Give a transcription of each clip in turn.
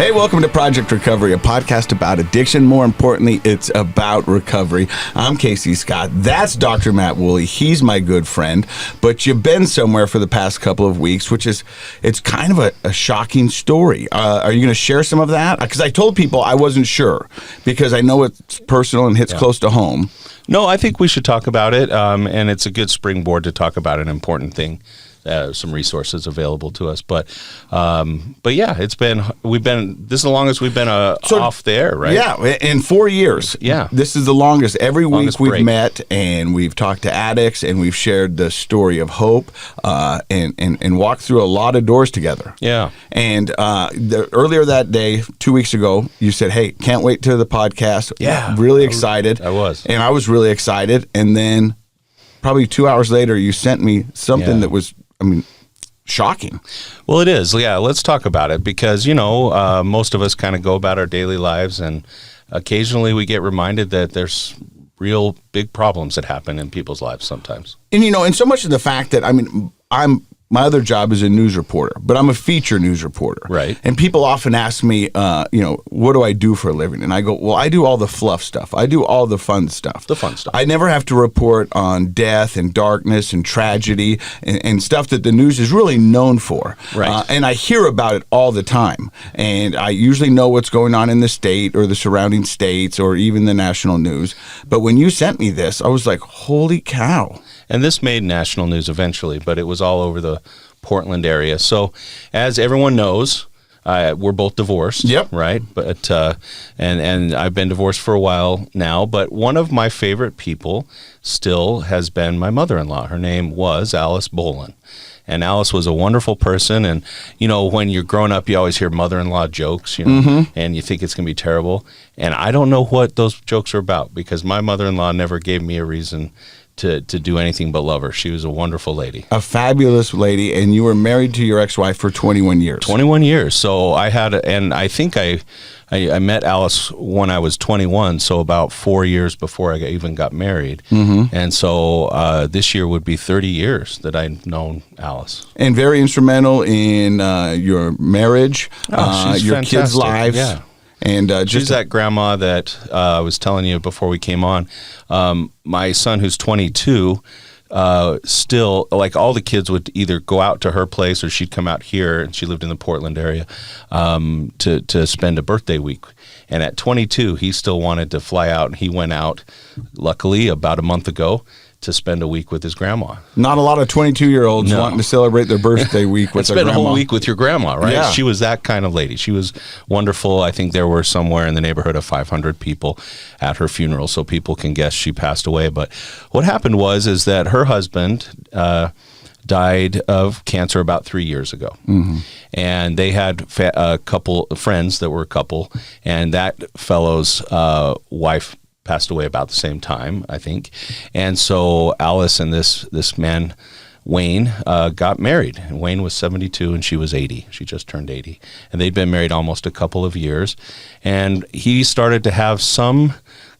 Hey, welcome to Project Recovery, a podcast about addiction. More importantly, it's about recovery. I'm Casey Scott. That's Dr. Matt Woolley. He's my good friend. But you've been somewhere for the past couple of weeks, it's kind of a shocking story. Are you going to share some of that? Because I told people I wasn't sure, because I know it's personal and hits close to home. No, I think we should talk about it, and it's a good springboard to talk about an important thing. Some resources available to us, but yeah, this is the longest we've been off the air, right? Yeah, in 4 years. Yeah, this is the longest. Every longest week we've break. met and we've talked to addicts and we've shared the story of hope and walked through a lot of doors together. Yeah, and earlier that day, 2 weeks ago, you said, "Hey, can't wait to the podcast." Yeah, really excited. I was, and I was really excited. And then probably 2 hours later, you sent me something that was, shocking. Well, it is. Yeah, let's talk about it because, most of us kind of go about our daily lives, and occasionally we get reminded that there's real big problems that happen in people's lives sometimes. And, and so much of the fact that, my other job is a news reporter, but I'm a feature news reporter. Right. And people often ask me, what do I do for a living? And I go, well, I do all the fluff stuff. I do all the fun stuff. The fun stuff. I never have to report on death and darkness and tragedy and stuff that the news is really known for. Right. And I hear about it all the time. And I usually know what's going on in the state or the surrounding states or even the national news. But when you sent me this, I was like, holy cow. And this made national news eventually, but it was all over the Portland area. So, as everyone knows, we're both divorced. Yep. Right. But and I've been divorced for a while now. But one of my favorite people still has been my mother-in-law. Her name was Alice Bolin. And Alice was a wonderful person. And, when you're growing up, you always hear mother-in-law jokes, and you think it's going to be terrible. And I don't know what those jokes are about, because my mother-in-law never gave me a reason to do anything but love her. She was a wonderful lady. A fabulous lady, and you were married to your ex-wife for 21 years. 21 years. So I think I met Alice when I was 21, so about 4 years before I even got married. Mm-hmm. And so this year would be 30 years that I've known Alice. And very instrumental in your marriage, she's your fantastic. kids' lives. Yeah. And she's that grandma that I was telling you before we came on. My son, who's 22, still, like, all the kids would either go out to her place or she'd come out here, and she lived in the Portland area, to spend a birthday week. And at 22, he still wanted to fly out, and he went out, luckily, about a month ago, to spend a week with his grandma. Not a lot of 22-year-olds wanting to celebrate their birthday week with their grandma. Spend a whole week with your grandma, right? Yeah. She was that kind of lady. She was wonderful. I think there were somewhere in the neighborhood of 500 people at her funeral, so people can guess she passed away. But what happened is that her husband died of cancer about 3 years ago. Mm-hmm. And they had a couple of friends that were a couple, and that fellow's wife passed away about the same time, I think. And so Alice and this man, Wayne, got married. And Wayne was 72 and she was 80. She just turned 80. And they'd been married almost a couple of years. And he started to have some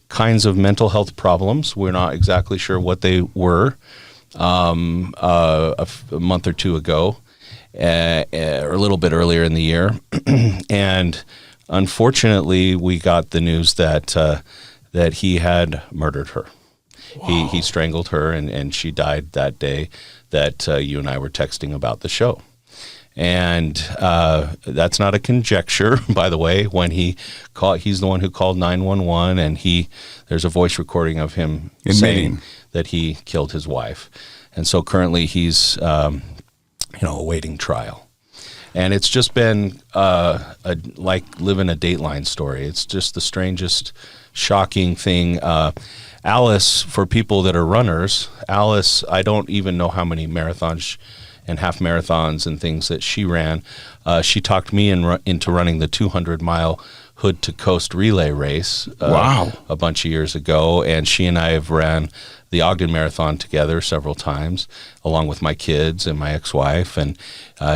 kinds of mental health problems. We're not exactly sure what they were a month or two ago, or a little bit earlier in the year. And unfortunately, we got the news that he had murdered her. Wow. He strangled her, and she died that day that you and I were texting about the show. And that's not a conjecture, by the way. When he's the one who called 911, and there's a voice recording of him saying that he killed his wife. And so currently he's awaiting trial. And it's just been like living a Dateline story. It's just the strangest, shocking thing. Alice, for people that are runners, Alice, I don't even know how many marathons and half marathons and things that she ran. She talked me into running the 200-mile Hood to Coast relay race a bunch of years ago, and she and I have ran the Ogden Marathon together several times, along with my kids and my ex-wife, and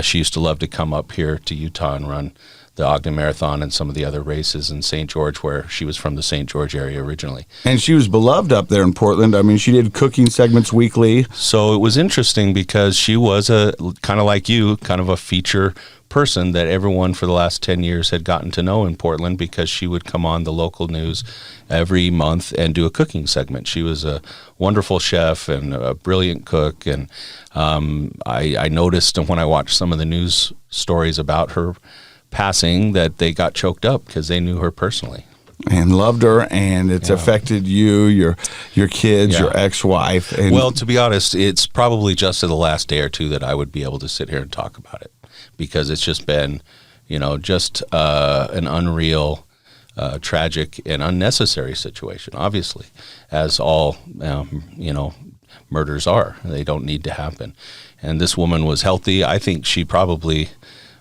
she used to love to come up here to Utah and run the Ogden Marathon and some of the other races in St. George, where she was from the St. George area originally. And she was beloved up there in Portland. I mean, she did cooking segments weekly. So it was interesting because she was a kind of like you, kind of a feature person that everyone for the last 10 years had gotten to know in Portland, because she would come on the local news every month and do a cooking segment. She was a wonderful chef and a brilliant cook, and I noticed when I watched some of the news stories about her passing that they got choked up because they knew her personally. And loved her, and it's affected you, your kids, your ex-wife. And well, to be honest, it's probably just in the last day or two that I would be able to sit here and talk about it, because it's just been, just an unreal, tragic, and unnecessary situation, obviously, as all, murders are. They don't need to happen. And this woman was healthy. I think she probably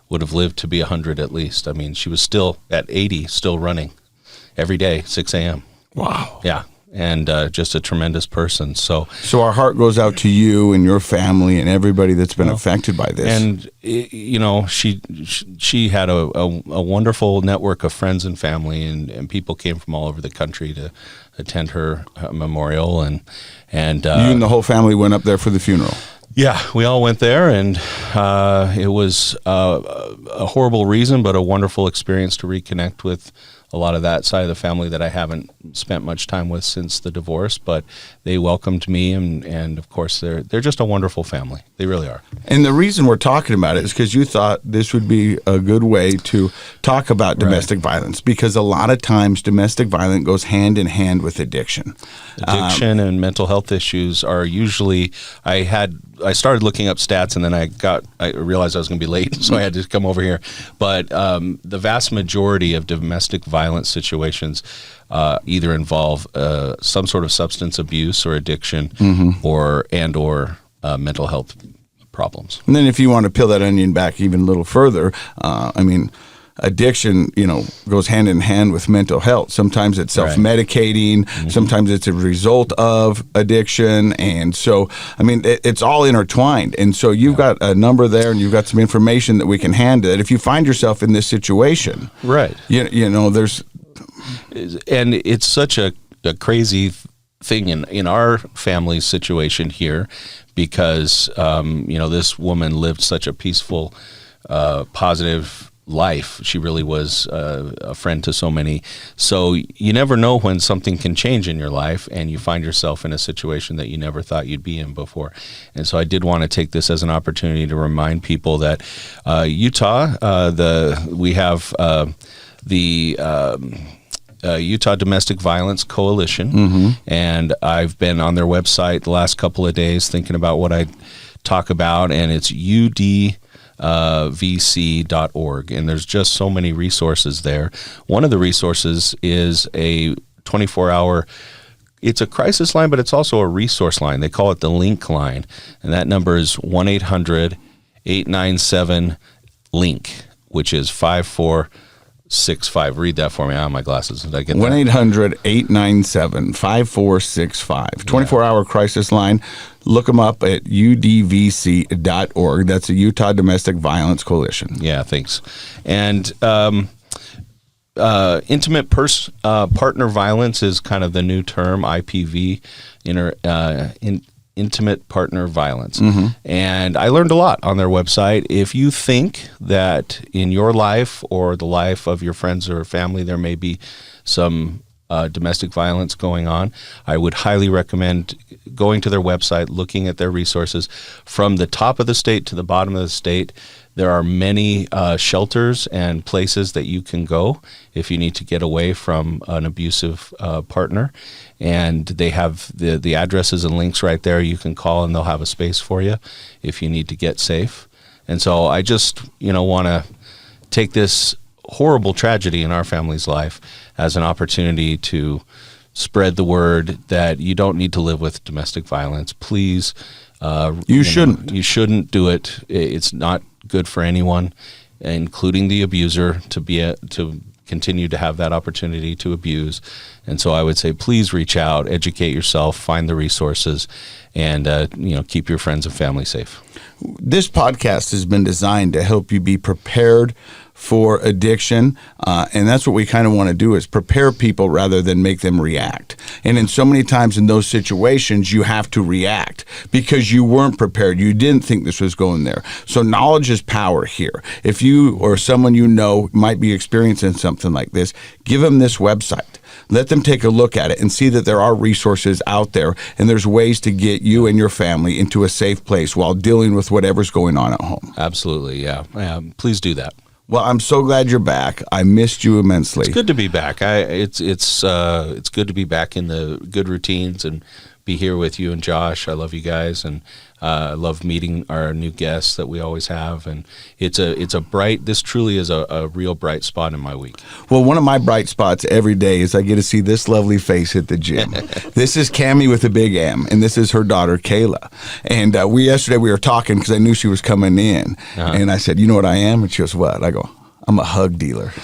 would have lived to be 100 at least. I mean, she was still at 80, still running every day, 6 a.m. Wow. Yeah. And just a tremendous person. So our heart goes out to you and your family and everybody that's been affected by this. And she had a wonderful network of friends and family, and people came from all over the country to attend her memorial. And you and the whole family went up there for the funeral. Yeah, we all went there, and it was a horrible reason, but a wonderful experience to reconnect with a lot of that side of the family that I haven't spent much time with since the divorce, but they welcomed me, and of course they're just a wonderful family. They really are. And the reason we're talking about it is because you thought this would be a good way to talk about domestic violence, because a lot of times domestic violence goes hand in hand with addiction. Addiction and mental health issues are usually, I started looking up stats, and then I realized I was going to be late, so I had to come over here. But the vast majority of domestic violence situations either involve some sort of substance abuse or addiction, or mental health problems. And then if you want to peel that onion back even a little further, addiction, goes hand in hand with mental health. Sometimes it's self-medicating. Sometimes it's a result of addiction. And so, it's all intertwined. And so you've got a number there, and you've got some information that we can hand that if you find yourself in this situation, right? There's, and it's such a crazy thing in our family situation here, because this woman lived such a peaceful, positive life. She really was a friend to so many. So you never know when something can change in your life, and you find yourself in a situation that you never thought you'd be in before. And so I did want to take this as an opportunity to remind people that Utah, we have the Utah Domestic Violence Coalition, and I've been on their website the last couple of days thinking about what I talk about, and it's vc.org, and there's just so many resources there. One of the resources is a 24-hour, it's a crisis line, but it's also a resource line. They call it the Link line, and that number is 1-800-897-LINK, which is 5465. Read that for me. I have my glasses. Did I get that? 1-800-897-5465. 24-hour crisis line. Look them up at udvc.org. That's the Utah Domestic Violence Coalition. Yeah, thanks. And intimate partner violence is kind of the new term, IPV, intimate partner violence. And I learned a lot on their website. If you think that in your life or the life of your friends or family there may be some domestic violence going on, I would highly recommend going to their website, looking at their resources. From the top of the state to the bottom of the state, there are many shelters and places that you can go if you need to get away from an abusive partner. And they have the addresses and links right there. You can call, and they'll have a space for you if you need to get safe. And so I just, want to take this horrible tragedy in our family's life as an opportunity to spread the word that you don't need to live with domestic violence. Please, you shouldn't. You shouldn't do it. It's not good for anyone, including the abuser, to continue to have that opportunity to abuse. And so I would say, please reach out, educate yourself, find the resources, and keep your friends and family safe. This podcast has been designed to help you be prepared for addiction, and that's what we kind of want to do, is prepare people rather than make them react. And in so many times in those situations, you have to react because you weren't prepared. You didn't think this was going there. So knowledge is power here. If you or someone you know might be experiencing something like this, give them this website. Let them take a look at it and see that there are resources out there, and there's ways to get you and your family into a safe place while dealing with whatever's going on at home. Absolutely, yeah. Please do that. Well, I'm so glad you're back. I missed you immensely. It's good to be back. It's good to be back in the good routines and be here with you and Josh. I love you guys, and I love meeting our new guests that we always have. And it's a bright. This truly is a real bright spot in my week. Well, one of my bright spots every day is I get to see this lovely face at the gym. This is CaMi with a big M, and this is her daughter Kayla. And yesterday we were talking because I knew she was coming in, and I said, "You know what I am?" And she goes, "What?" I go, "I'm a hug dealer.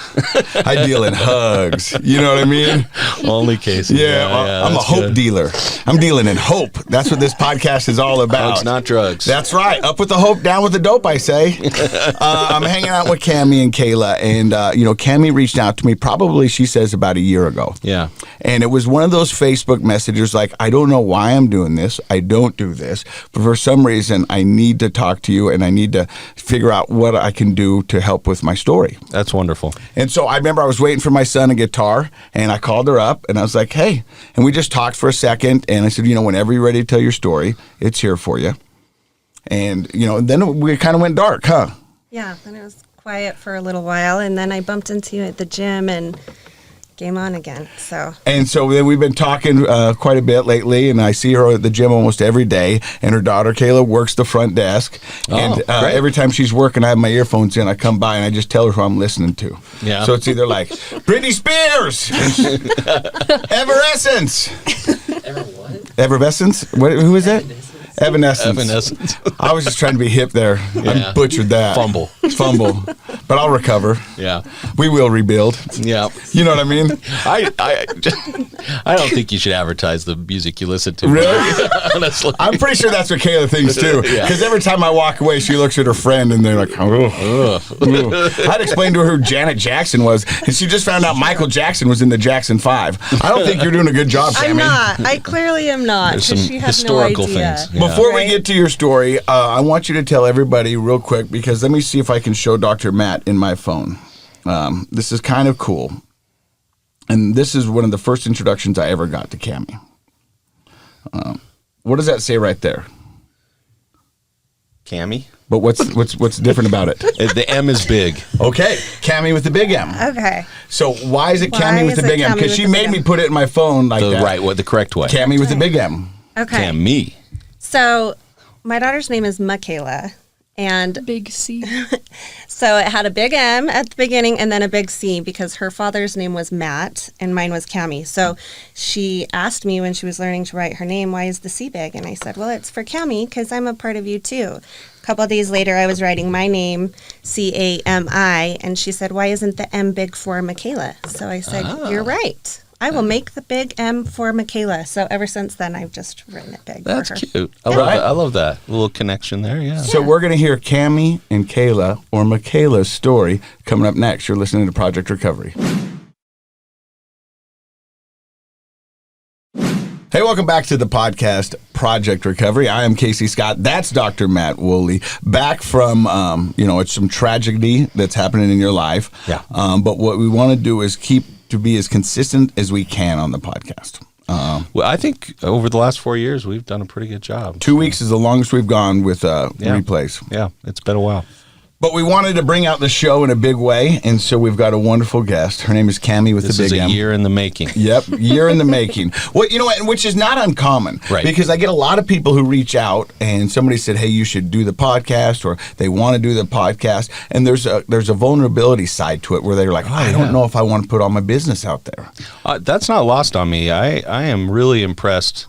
I deal in hugs." You know what I mean? Only Casey. Yeah, I'm a hope dealer. I'm dealing in hope. That's what this podcast is all about. Hugs, not drugs. That's right. Up with the hope, down with the dope, I say. I'm hanging out with CaMi and Kayla, and CaMi reached out to me probably, she says, about a year ago. Yeah. And it was one of those Facebook messages like, "I don't know why I'm doing this. I don't do this. But for some reason, I need to talk to you, and I need to figure out what I can do to help with my story." That's wonderful. And so I remember I was waiting for my son a guitar, and I called her up, and I was like, "Hey," and we just talked for a second, and I said, "Whenever you're ready to tell your story, it's here for you." And, then we kind of went dark, huh? Yeah, then it was quiet for a little while, and then I bumped into you at the gym, and game on again. And so then we've been talking quite a bit lately, and I see her at the gym almost every day, and her daughter Kayla works the front desk. And every time she's working, I have my earphones in, I come by and I just tell her who I'm listening to. Yeah. So it's either like Britney Spears, Everessence. Everessence? Who is that? Evanescence. I was just trying to be hip there. I butchered that. Fumble. But I'll recover. Yeah. We will rebuild. Yeah. You know what I mean? I don't think you should advertise the music you listen to. Really? Honestly. I'm pretty sure that's what Kayla thinks too. Because every time I walk away, she looks at her friend and they're like, oh. I'd explained to her who Janet Jackson was, and she just found out Michael Jackson was in the Jackson 5. I don't think you're doing a good job, CaMi. I'm not. I clearly am not. There's some she has historical no idea. things. Before we get to your story, I want you to tell everybody real quick, because let me see if I can show Dr. Matt in my phone. This is kind of cool. And this is one of the first introductions I ever got to CaMi. What does that say right there? CaMi? But what's different about it? The M is big. Okay, CaMi with the big M. Okay. So why is it CaMi with the big M? Because she made me put it in my phone like that. Right, the correct way. CaMi with the big M. Okay. CaMi. So my daughter's name is Kayla. And big C. So it had a big M at the beginning and then a big C because her father's name was Matt and mine was CaMi. So she asked me when she was learning to write her name, "Why is the C big?" And I said, "Well, it's for CaMi because I'm a part of you too." A couple of days later, I was writing my name, CaMi, and she said, "Why isn't the M big for Michaela?" So I said, "You're right. I will make the big M for Michaela." So ever since then, I've just written it big That's for her. cute. I love that. A little connection there, yeah. So we're going to hear CaMi and Kayla, or Michaela's story, coming up next. You're listening to Project Recovery. Hey, welcome back to the podcast, Project Recovery. I am Casey Scott. That's Dr. Matt Woolley. Back from, it's some tragedy that's happening in your life. Yeah. But what we want to do is keep to be as consistent as we can on the podcast. Well, I think over the last 4 years, we've done a pretty good job. 2 weeks is the longest we've gone with replays. Yeah, it's been a while. But we wanted to bring out the show in a big way, and so we've got a wonderful guest. Her name is CaMi with the big M. This is a year in the making. Yep, year in the making. Well, you know what, which is not uncommon. Right. Because I get a lot of people who reach out, and somebody said, "Hey, you should do the podcast," or they want to do the podcast, and there's a vulnerability side to it where they're like, I don't know if I want to put all my business out there. That's not lost on me. I am really impressed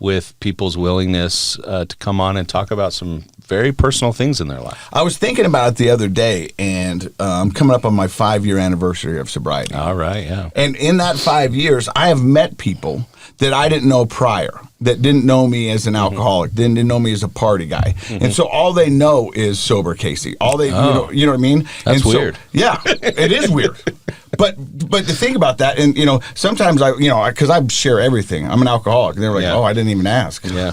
with people's willingness to come on and talk about some very personal things in their life. I was thinking about it the other day, and I'm coming up on my 5-year anniversary of sobriety. All right, yeah. And in that 5 years, I have met people that I didn't know prior, that didn't know me as an alcoholic, didn't know me as a party guy. And so all they know is sober Casey. All they, you know what I mean? That's and weird. Yeah, it is weird. But the thing about that, and sometimes because I share everything. I'm an alcoholic. And they're like, Yeah. oh, I didn't even ask. Yeah.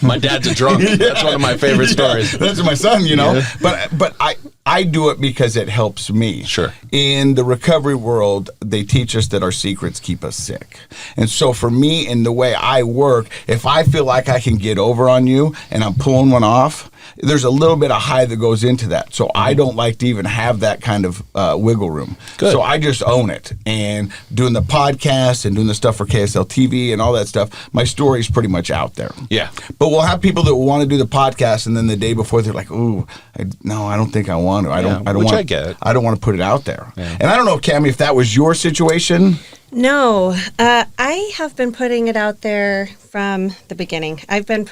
My dad's a drunk. That's one of my favorite stories. That's my son, Yeah. But I do it because it helps me. Sure. In the recovery world, they teach us that our secrets keep us sick. And so for me, in the way I work, if I feel like I can get over on you and I'm pulling one off, there's a little bit of high that goes into that. So I don't like to even have that kind of wiggle room. Good. So I just own it. And doing the podcast and doing the stuff for KSL TV and all that stuff, my story's pretty much out there. Yeah. But we'll have people that want to do the podcast, and then the day before they're like, "Ooh, no, I don't think I want to. I don't Which want. I get it. I don't want to put it out there." Yeah. And I don't know, CaMi, if that was your situation. No, I have been putting it out there from the beginning. I've been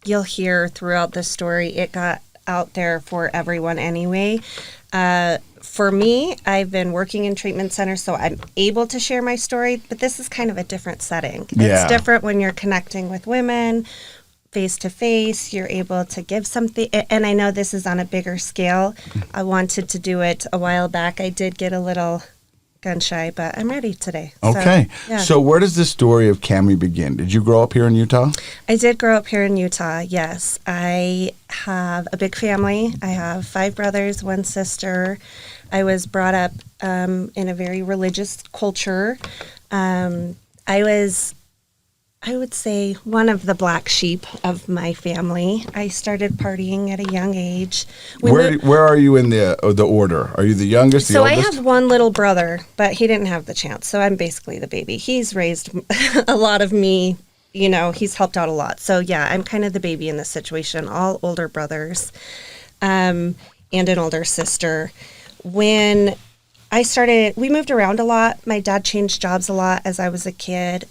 you'll hear throughout the story, it got out there for everyone anyway. For me, I've been working in treatment centers, so I'm able to share my story, but this is kind of a different setting. Yeah. It's different when you're connecting with women face to face. You're able to give something, and I know this is on a bigger scale. I wanted to do it a while back. I did get a little gun shy, but I'm ready today. Okay. Yeah. So where does the story of CaMi begin? Did you grow up here in Utah? I did grow up here in Utah, yes. I have a big family. I have 5 brothers, 1 sister. I was brought up in a very religious culture. I would say, one of the black sheep of my family. I started partying at a young age. Where are you in the order? Are you the youngest, the So oldest? I have one little brother, but he didn't have the chance. So I'm basically the baby. He's raised a lot of me. He's helped out a lot. So yeah, I'm kind of the baby in this situation. All older brothers, and an older sister. When we moved around a lot. My dad changed jobs a lot as I was a kid.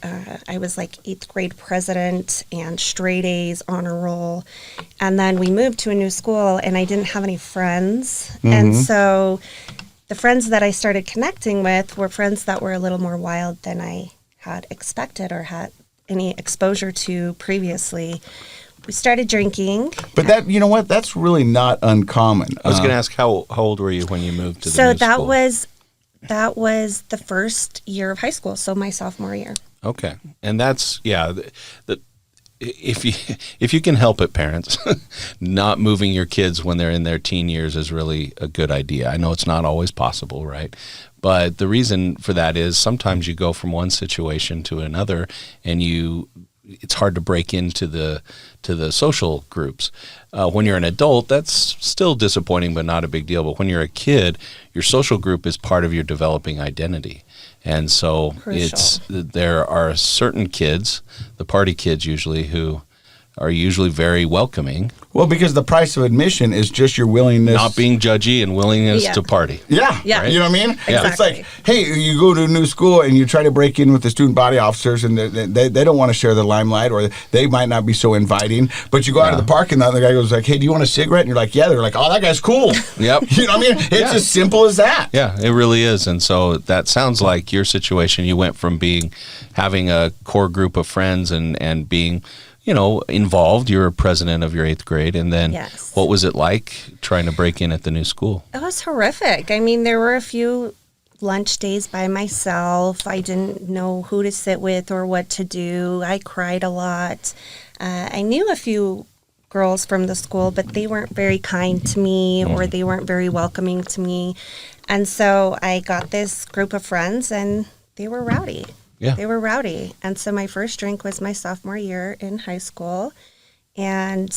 I was like 8th grade president and straight A's, honor roll. And then we moved to a new school and I didn't have any friends. Mm-hmm. And so the friends that I started connecting with were friends that were a little more wild than I had expected or had any exposure to previously. We started drinking. But that, you know what? That's really not uncommon. I was going to ask, how old were you when you moved to the new school? That was the first year of high school, so my sophomore year. Okay. And that's, if you can help it, parents, not moving your kids when they're in their teen years is really a good idea. I know it's not always possible, right? But the reason for that is sometimes you go from one situation to another and it's hard to break into the social groups. When you're an adult, that's still disappointing, but not a big deal. But when you're a kid, your social group is part of your developing identity. And so there are certain kids, the party kids usually, who are usually very welcoming. Well, because the price of admission is just your willingness. Not being judgy and willingness to party. Yeah. Yeah. Right? You know what I mean? Exactly. It's like, hey, you go to a new school and you try to break in with the student body officers and they don't want to share the limelight or they might not be so inviting. But you go out to the parking lot and the guy goes like, hey, do you want a cigarette? And you're like, yeah. They're like, oh, that guy's cool. Yep. You know what I mean? It's as simple as that. Yeah, it really is. And so that sounds like your situation. You went from having a core group of friends and being involved. You're a president of your 8th grade. And then what was it like trying to break in at the new school? It was horrific. I mean, there were a few lunch days by myself. I didn't know who to sit with or what to do. I cried a lot. I knew a few girls from the school, but they weren't very kind to me or they weren't very welcoming to me. And so I got this group of friends and they were rowdy. Yeah. They were rowdy. And so my first drink was my sophomore year in high school. And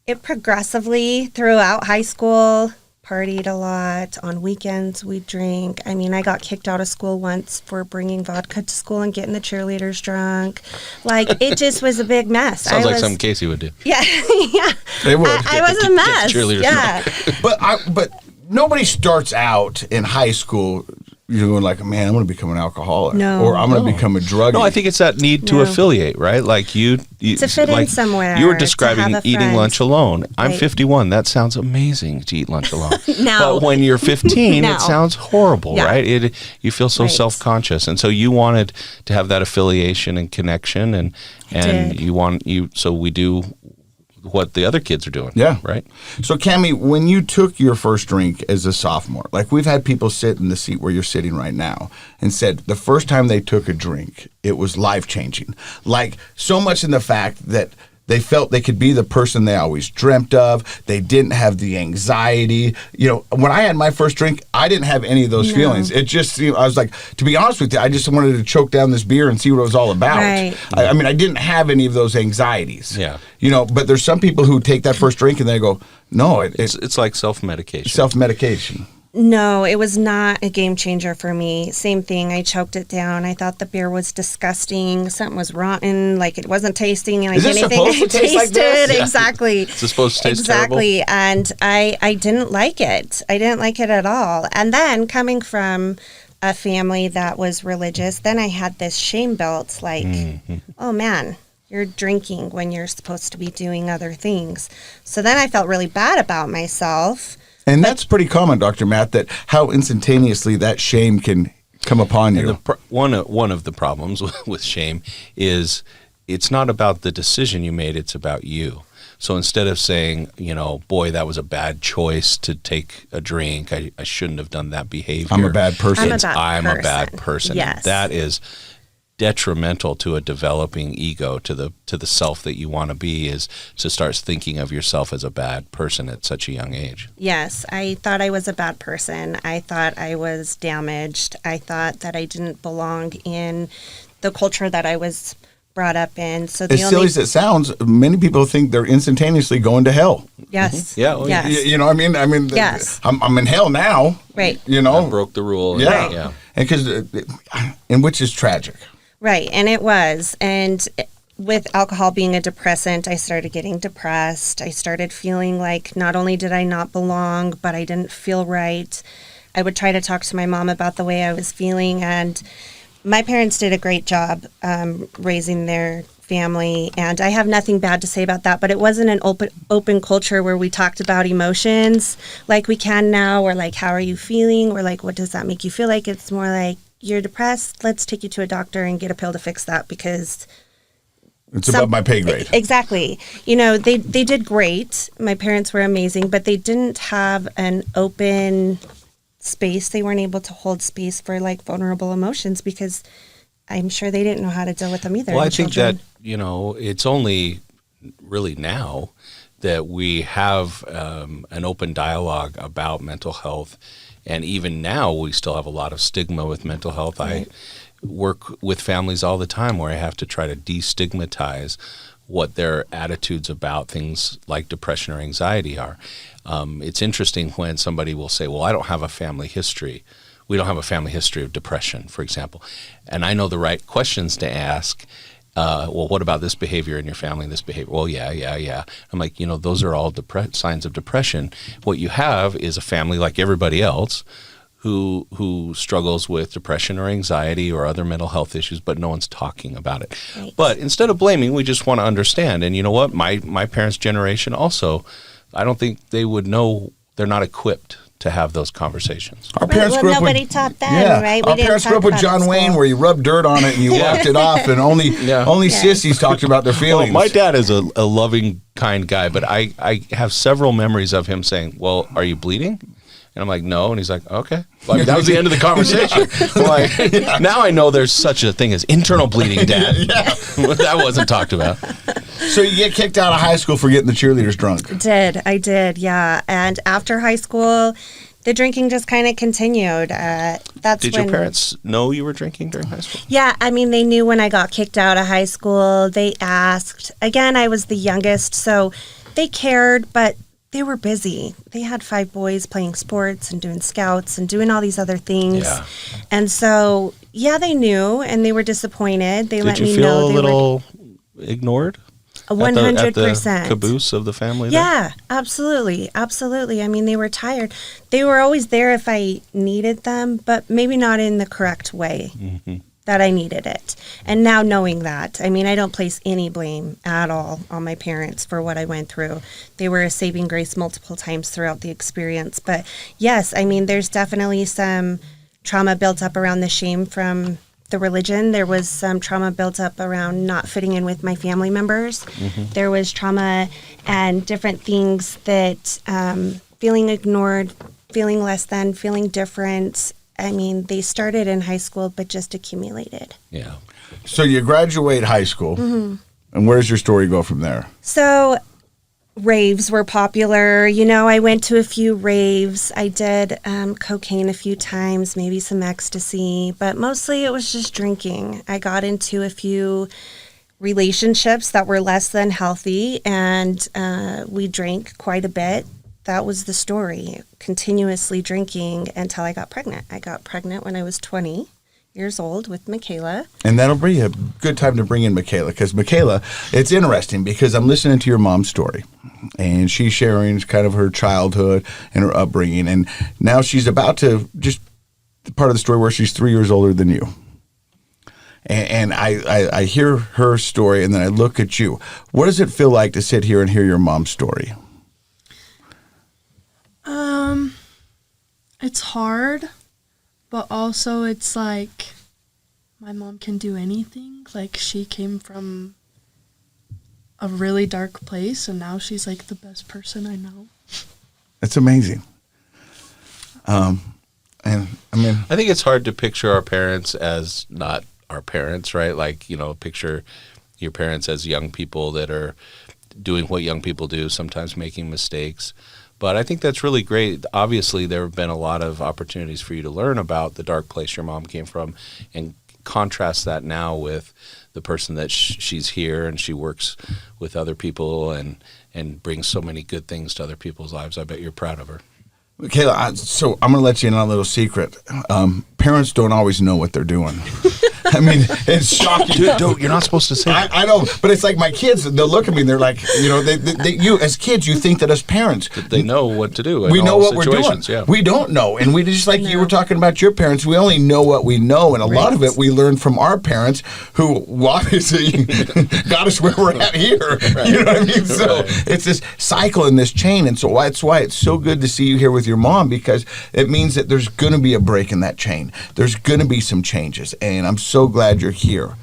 it progressively throughout high school, partied a lot. On weekends, we'd drink. I mean, I got kicked out of school once for bringing vodka to school and getting the cheerleaders drunk. Like, it just was a big mess. Sounds like something Casey would do. Yeah. Yeah. They would. I was a mess. Cheerleaders Yeah. But nobody starts out in high school, you're going like, man, I'm going to become an alcoholic, No. or I'm going to become a druggie. No, I think it's that need to No. affiliate, right? Like you To fit in somewhere, You were to describing have a eating friend. lunch alone. I'm Right. 51. That sounds amazing to eat lunch alone. No. But when you're 15, No. it sounds horrible, Yeah. right? You feel so Right. self-conscious, and so you wanted to have that affiliation and connection, and did. So we do what the other kids are doing. Yeah. Right. So, CaMi, when you took your first drink as a sophomore, like we've had people sit in the seat where you're sitting right now and said the first time they took a drink, it was life-changing. Like so much in the fact that they felt they could be the person they always dreamt of. They didn't have the anxiety. You know, when I had my first drink, I didn't have any of those No. feelings. It just, I was like, to be honest with you, I just wanted to choke down this beer and see what it was all about. Right. I mean, I didn't have any of those anxieties. Yeah. You know, but there's some people who take that first drink and they go, no, It's like self-medication. self-medication. No, it was not a game changer for me. Same thing. I choked it down. I thought the beer was disgusting. Something was rotten. Like it wasn't tasting like Is it anything supposed I to taste like this? tasted. Yeah. Exactly. It's supposed to taste exactly. And I didn't like it. I didn't like it at all. And then coming from a family that was religious, then I had this shame built. Like, oh man, you're drinking when you're supposed to be doing other things. So then I felt really bad about myself. And that's pretty common, Dr. Matt, that how instantaneously that shame can come upon you. And one of the problems with shame is it's not about the decision you made, it's about you. So instead of saying, boy, that was a bad choice to take a drink, I shouldn't have done that behavior. I'm a bad person. I'm a bad person. Yes. That is detrimental to a developing ego, to the self that you want to be, is to start thinking of yourself as a bad person at such a young age. Yes, I thought I was a bad person. I thought I was damaged. I thought that I didn't belong in the culture that I was brought up in. So As silly as it sounds, many people think they're instantaneously going to hell. Yes. Yeah, well, Yes. You know what I mean? Yes. I'm in hell now. Right. You I know? broke the rule. Yeah. Yeah. And which is tragic. Right, and it was. And with alcohol being a depressant, I started getting depressed. I started feeling like not only did I not belong, but I didn't feel right. I would try to talk to my mom about the way I was feeling, and my parents did a great job raising their family, and I have nothing bad to say about that, but it wasn't an open culture where we talked about emotions like we can now, or like, how are you feeling, or like, what does that make you feel like? It's more like, you're depressed, let's take you to a doctor and get a pill to fix that, because It's above my pay grade. Exactly. They did great. My parents were amazing, but they didn't have an open space. They weren't able to hold space for like vulnerable emotions, because I'm sure they didn't know how to deal with them either. Well, I as think children. that, it's only really now that we have an open dialogue about mental health. And even now, we still have a lot of stigma with mental health. Right. I work with families all the time where I have to try to destigmatize what their attitudes about things like depression or anxiety are. It's interesting when somebody will say, well, I don't have a family history. We don't have a family history of depression, for example. And I know the right questions to ask. Well, what about this behavior in your family, this behavior? Well, yeah. I'm like, those are all signs of depression. What you have is a family like everybody else who struggles with depression or anxiety or other mental health issues, but no one's talking about it. Right. But instead of blaming, we just want to understand. And you know what? My parents' generation also, I don't think they would know, they're not equipped to have those conversations. Our parents grew up nobody with, taught them, right? We Our didn't parents talk grew up with about it John in Wayne, school. where you rubbed dirt on it and you wiped it off, and only sissies talked about their Well, feelings. my dad is a loving, kind guy, but I have several memories of him saying, well, are you bleeding? And I'm like, no. And he's like, okay. Like, that was the end of the conversation. Like, now I know there's such a thing as internal bleeding, Dad. That wasn't talked about. So you get kicked out of high school for getting the cheerleaders drunk. I did, yeah. And after high school, the drinking just kind of continued. Did your parents know you were drinking during high school? Yeah, I mean, they knew when I got kicked out of high school. They asked. Again, I was the youngest, so they cared, but they were busy. They had 5 boys playing sports and doing scouts and doing all these other things. Yeah. And so, yeah, they knew, and they were disappointed. They Did let you me feel know a they little ignored? At the 100%. caboose of the family there? Yeah, absolutely. Absolutely. I mean, they were tired. They were always there if I needed them, but maybe not in the correct way that I needed it. And now knowing that, I mean, I don't place any blame at all on my parents for what I went through. They were a saving grace multiple times throughout the experience. But yes, I mean, there's definitely some trauma built up around the shame from the religion. There was some trauma built up around not fitting in with my family members. There was trauma and different things that feeling ignored, feeling less than, feeling different. I mean, they started in high school, but just accumulated. Yeah. So you graduate high school, and where does your story go from there? So raves were popular. You know, I went to a few raves. I did cocaine a few times, maybe some ecstasy, but mostly it was just drinking. I got into a few relationships that were less than healthy, and we drank quite a bit. That was the story, continuously drinking until I got pregnant. I got pregnant when I was 20 years old with Michaela. And that'll be a good time to bring in Michaela, because Michaela, it's interesting because I'm listening to your mom's story, and she's sharing kind of her childhood and her upbringing, and now she's about to just part of the story where she's 3 years older than you. And I hear her story, and then I look at you. What does it feel like to sit here and hear your mom's story? It's hard, but also it's like my mom can do anything. Like, she came from a really dark place, and now she's like the best person I know. It's amazing. And I mean, I think it's hard to picture our parents as not our parents, right? Like, you know, picture your parents as young people that are doing what young people do, sometimes making mistakes. But I think that's really great. Obviously, there have been a lot of opportunities for you to learn about the dark place your mom came from, and contrast that now with the person that she's here, and she works with other people and brings so many good things to other people's lives. I bet you're proud of her. Kayla, so I'm going to let you in on a little secret. Parents don't always know what they're doing. I mean, it's shocking. Dude, you're not supposed to say that. I know, but it's like my kids, they'll look at me and they're like, you know, you as kids, you think that as parents. They know what to do in we know all what we're doing. Yeah. We don't know. And we just like you were talking about your parents, we only know what we know. And a lot of it we learned from our parents who obviously got us where we're at here. Right. You know what I mean? So it's this cycle and this chain. And so that's why it's so good to see you here with your mom, because it means that there's going to be a break in that chain. There's going to be some changes. And I'm so glad you're here.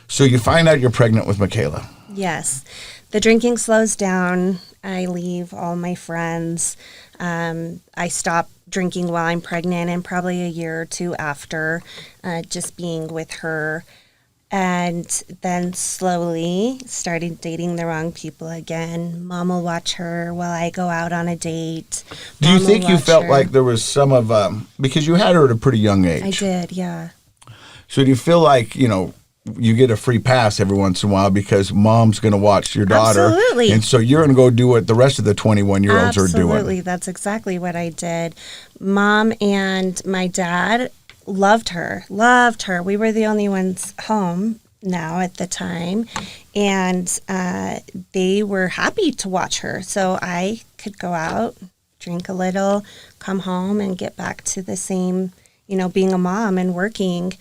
So you find out you're pregnant with Michaela. Yes. The drinking slows down. I leave all my friends. I stop drinking while I'm pregnant, and probably a year or two after, just being with her. And then slowly started dating the wrong people again. Mom will watch her while I go out on a date. Do you think you felt like there was some of, because you had her at a pretty young age. I did, yeah. So do you feel like, you know, you get a free pass every once in a while because mom's going to watch your daughter? Absolutely. And so you're going to go do what the rest of the 21-year-olds are doing. Absolutely. That's exactly what I did. Mom and my dad loved her. We were the only ones home now at the time, and they were happy to watch her. So I could go out, drink a little, come home, and get back to the same, you know, being a mom and working.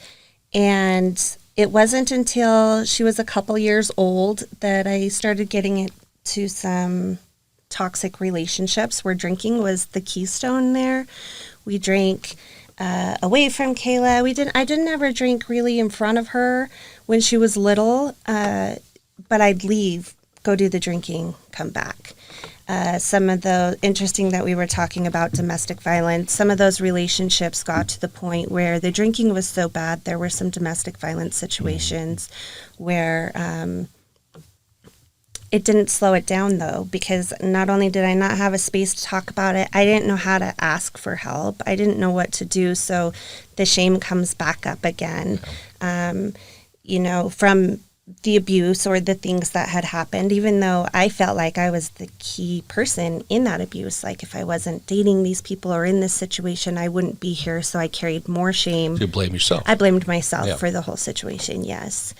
And it wasn't until she was a couple years old that I started getting into some toxic relationships where drinking was the keystone there. We drank away from Kayla. I didn't ever drink really in front of her when she was little, but I'd leave, go do the drinking, come back. Some of the interesting that we were talking about domestic violence, some of those relationships got to the point where the drinking was so bad, there were some domestic violence situations where it didn't slow it down, though, because not only did I not have a space to talk about it, I didn't know how to ask for help. I didn't know what to do, so the shame comes back up again, you know, from the abuse or the things that had happened, even though I felt like I was the key person in that abuse. Like, if I wasn't dating these people or in this situation, I wouldn't be here, so I carried more shame. You blame yourself. I blamed myself for the whole situation, yes.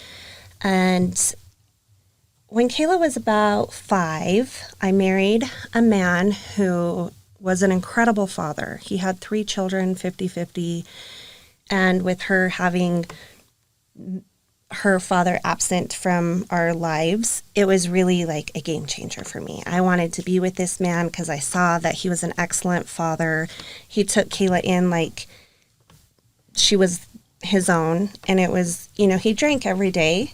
And when Kayla was about 5, I married a man who was an incredible father. He had 3 children, 50-50, and with her having her father absent from our lives, it was really like a game changer for me. I wanted to be with this man because I saw that he was an excellent father. He took Kayla in like she was his own, and it was, he drank every day,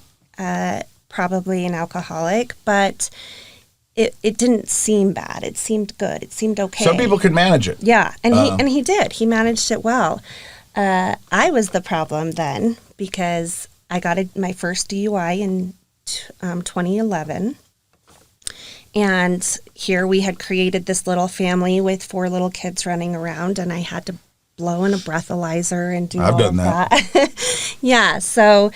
probably an alcoholic, but it didn't seem bad. It seemed good. It seemed okay. Some people can manage it. Yeah, and he did. He managed it well. I was the problem then because I got my first DUI in 2011. And here we had created this little family with 4 little kids running around, and I had to blow in a breathalyzer and do I've all done of that. Yeah, so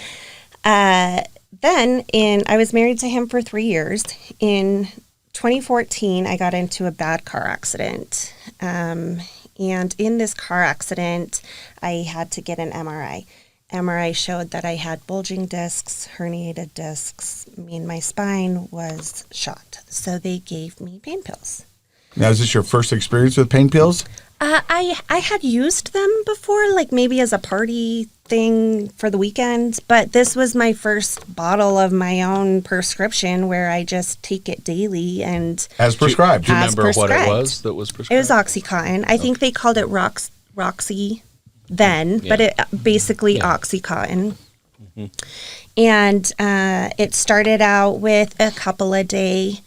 then I was married to him for 3 years. In 2014, I got into a bad car accident. And in this car accident, I had to get an MRI. MRI showed that I had bulging discs, herniated discs. My spine was shot. So they gave me pain pills. Now, is this your first experience with pain pills? I had used them before, like maybe as a party thing for the weekend, but this was my first bottle of my own prescription where I just take it daily and As prescribed. Do you As remember what it prescribed. was that was prescribed? it was Oxycontin. I think they called it Roxy then, but it basically Oxycontin. Mm-hmm. And it started out with a couple a day,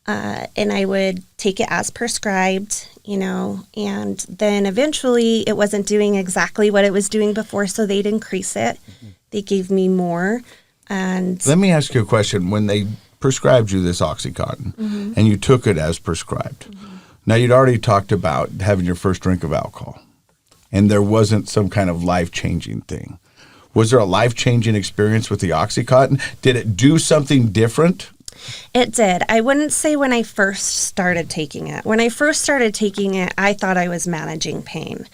and I would take it as prescribed, and then eventually it wasn't doing exactly what it was doing before, so they'd increase it. Mm-hmm. They gave me more. And let me ask you a question. When they prescribed you this Oxycontin and you took it as prescribed, now you'd already talked about having your first drink of alcohol, and there wasn't some kind of life-changing thing. Was there a life-changing experience with the Oxycontin? Did it do something different? It did. I wouldn't say when I first started taking it. When I first started taking it, I thought I was managing pain.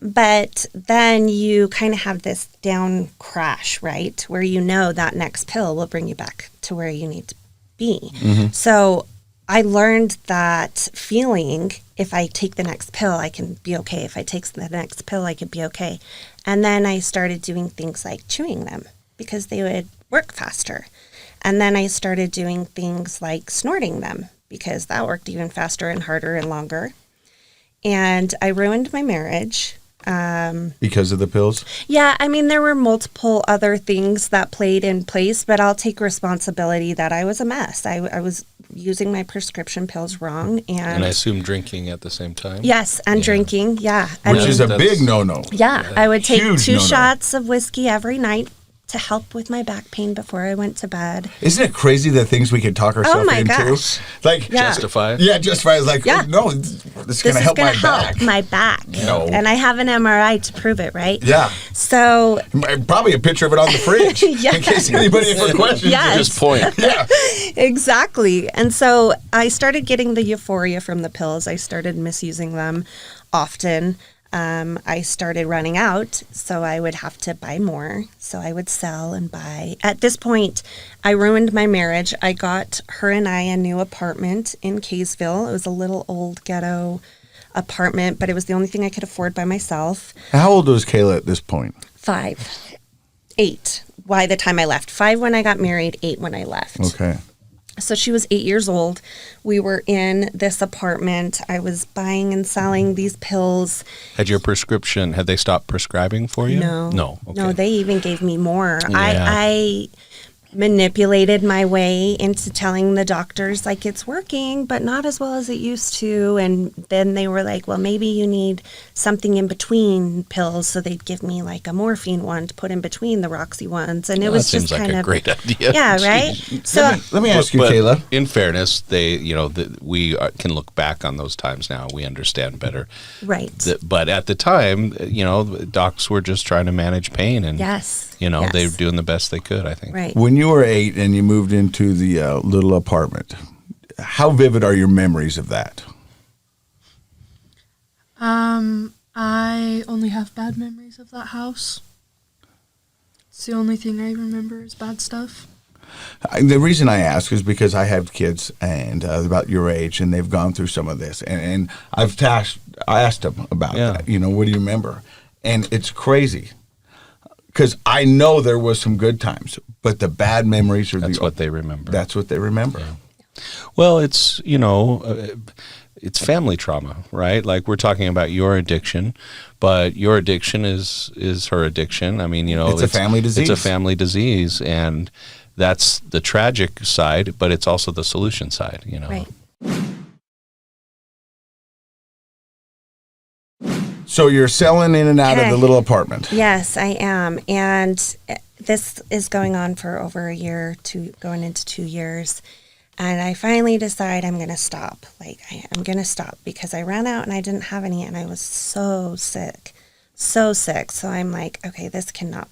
But then you kind of have this down crash, right? Where that next pill will bring you back to where you need to be. Mm-hmm. So I learned that feeling, if I take the next pill, I can be okay. If I take the next pill, I could be okay. And then I started doing things like chewing them because they would work faster. And then I started doing things like snorting them because that worked even faster and harder and longer. And I ruined my marriage. Because of the pills? Yeah, there were multiple other things that played in place, but I'll take responsibility that I was a mess. I was using my prescription pills wrong. And I assume drinking at the same time? Yes, and drinking, yeah. Which is a big no-no. Yeah, I would take Huge 2 no-no. shots of whiskey every night to help with my back pain before I went to bed. Isn't it crazy the things we can talk ourselves my into? gosh. Like Justify it? Yeah, justify it. Like, no, this is going to help my back. My back. No. And I have an MRI to prove it, right? Yeah. So Probably a picture of it on the fridge. Yes. In case anybody ever questions. Yes. Just point. Yeah. exactly. And so I started getting the euphoria from the pills. I started misusing them often. I started running out, so I would have to buy more. So I would sell and buy. At this point, I ruined my marriage. I got her and I a new apartment in Kaysville. It was a little old ghetto apartment, but it was the only thing I could afford by myself. How old was Kayla at this point? 8 by the time I left. 5 when I got married, 8 when I left. Okay. So she was 8 years old. We were in this apartment. I was buying and selling these pills. Had they stopped prescribing for you? No. No. Okay. No, they even gave me more. Yeah. I manipulated my way into telling the doctors like it's working, but not as well as it used to. And then they were like, well, maybe you need something in between pills. So they'd give me like a morphine one to put in between the Roxy ones. And it was that just seems like kind a of great idea. Yeah, right? So Let me ask you, But Kayla. in fairness, we can look back on those times now. We understand better. right. But at the time, docs were just trying to manage pain, and Yes. they Yes. were doing the best they could, I think. Right. When you were 8 and you moved into the little apartment, how vivid are your memories of that? I only have bad memories of that house. It's the only thing I remember is bad stuff. The reason I ask is because I have kids and about your age, and they've gone through some of this, and I asked them about that. You know, what do you remember? And it's crazy because I know there was some good times, but the bad memories are That's what they remember. That's what they remember. Yeah. Well, it's it's family trauma, right? Like we're talking about your addiction, but your addiction is her addiction. I mean, it's a family disease. It's a family disease, and that's the tragic side, but it's also the solution side, you know. Right. So you're selling in and out of the little apartment. Yes, I am. And this is going on for over a year, going into 2 years. And I finally decide I'm going to stop. Like, I'm going to stop because I ran out and I didn't have any, and I was so sick. So I'm like, okay, this cannot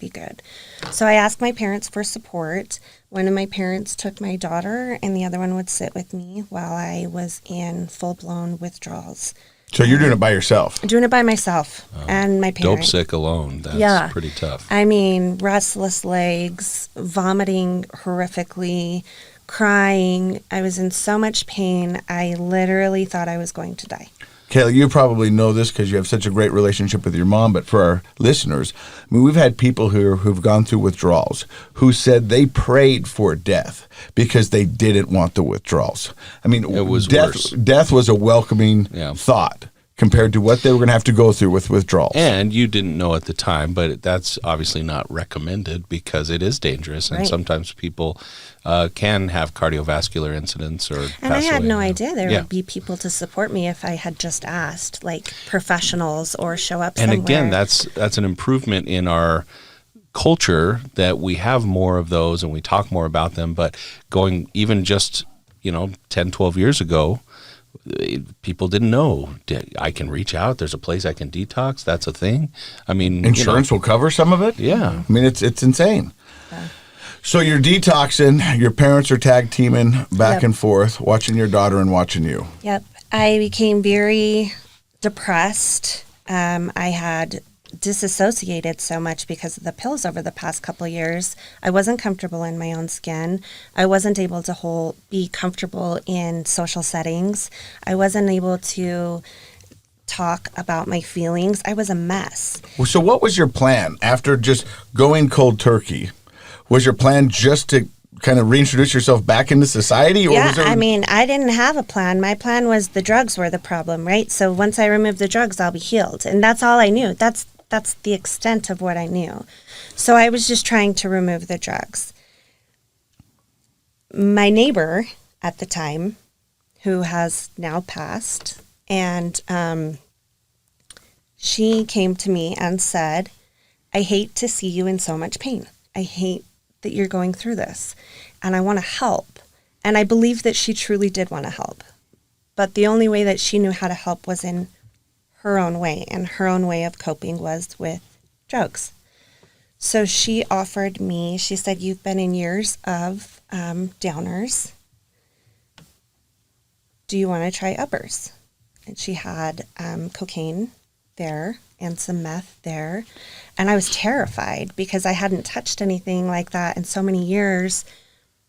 be good. So I asked my parents for support. One of my parents took my daughter, and the other one would sit with me while I was in full-blown withdrawals. So you're doing it by yourself? I'm doing it by myself and my parents. Dope sick alone. That's pretty tough. I mean, restless legs, vomiting horrifically, crying. I was in so much pain. I literally thought I was going to die. Kayla, you probably know this because you have such a great relationship with your mom, but for our listeners, I mean, we've had people who've gone through withdrawals who said they prayed for death because they didn't want the withdrawals. I mean, it was worse. Death was a welcoming thought compared to what they were going to have to go through with withdrawals. And you didn't know at the time, but that's obviously not recommended because it is dangerous, and sometimes people can have cardiovascular incidents or pass And I had away, no idea there would be people to support me if I had just asked, like professionals or show up somewhere. And again, that's an improvement in our culture that we have more of those and we talk more about them, but going even just 10, 12 years ago, people didn't know. I can reach out. There's a place I can detox. That's a thing. I mean, insurance will cover some of it. Yeah. I mean, it's insane. Yeah. So you're detoxing. Your parents are tag teaming back and forth, watching your daughter and watching you. Yep. I became very depressed. I had disassociated so much because of the pills over the past couple of years. I wasn't comfortable in my own skin. I wasn't able to be comfortable in social settings. I wasn't able to talk about my feelings. I was a mess. So what was your plan after just going cold turkey? Was your plan just to kind of reintroduce yourself back into society? Or was there... I mean, I didn't have a plan. My plan was the drugs were the problem, right? So once I remove the drugs, I'll be healed. And that's all I knew. That's the extent of what I knew. So I was just trying to remove the drugs. My neighbor at the time, who has now passed, and she came to me and said, I hate to see you in so much pain. I hate that you're going through this, and I want to help. And I believe that she truly did want to help. But the only way that she knew how to help was in her own way, and her own way of coping was with drugs. So she offered me, she said, you've been in years of downers. Do you want to try uppers? And she had cocaine there and some meth there. And I was terrified because I hadn't touched anything like that in so many years.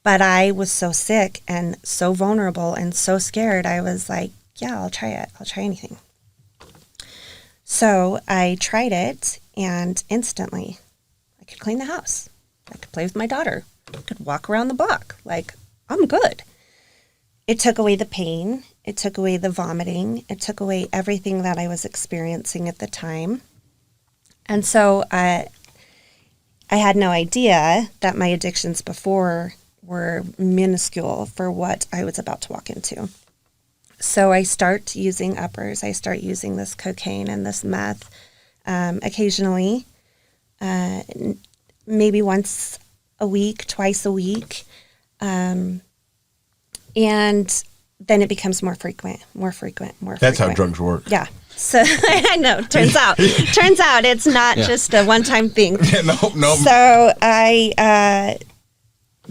But I was so sick and so vulnerable and so scared. I was like, yeah, I'll try it. I'll try anything. So I tried it, and instantly I could clean the house. I could play with my daughter. I could walk around the block. Like, I'm good. It took away the pain. It took away the vomiting. It took away everything that I was experiencing at the time. And so I had no idea that my addictions before were minuscule for what I was about to walk into. So I start using uppers. I start using this cocaine and this meth occasionally, maybe once a week, twice a week. And then it becomes more frequent. That's how drugs work. Yeah. So I know, turns out it's not just a one-time thing. No. So I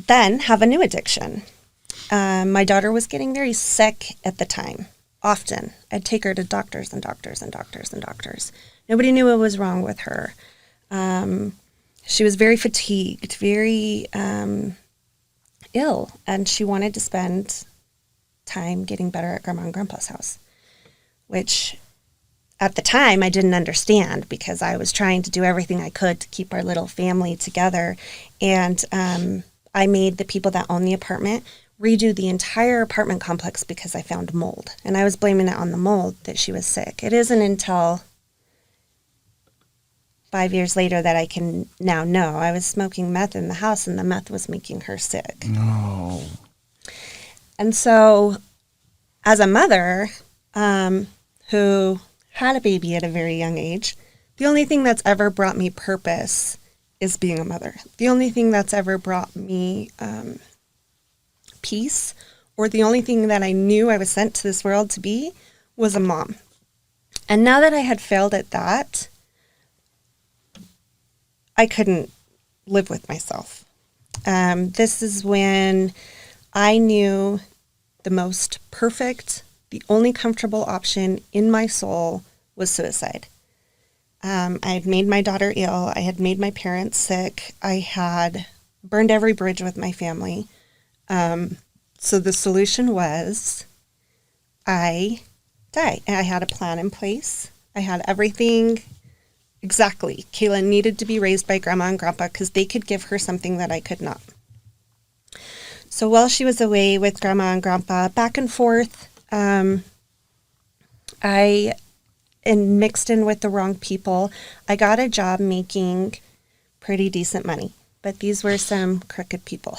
then have a new addiction. My daughter was getting very sick at the time, often. I'd take her to doctors and doctors and doctors and doctors. Nobody knew what was wrong with her. she was very fatigued, very ill, and she wanted to spend time getting better at Grandma and Grandpa's house, which at the time I didn't understand because I was trying to do everything I could to keep our little family together. And I made the people that own the apartment redo the entire apartment complex because I found mold. And I was blaming it on the mold that she was sick. It isn't until 5 years later that I can now know I was smoking meth in the house and the meth was making her sick. No. And so as a mother who had a baby at a very young age, the only thing that's ever brought me purpose is being a mother. The only thing that's ever brought me peace, or the only thing that I knew I was sent to this world to be, was a mom. And now that I had failed at that, I couldn't live with myself. This is when I knew the most perfect, the only comfortable option in my soul was suicide. I had made my daughter ill. I had made my parents sick. I had burned every bridge with my family. So the solution was I die. And I had a plan in place. I had everything exactly. Kayla needed to be raised by Grandma and Grandpa because they could give her something that I could not. So while she was away with Grandma and Grandpa, back and forth, I mixed in with the wrong people. I got a job making pretty decent money, but these were some crooked people.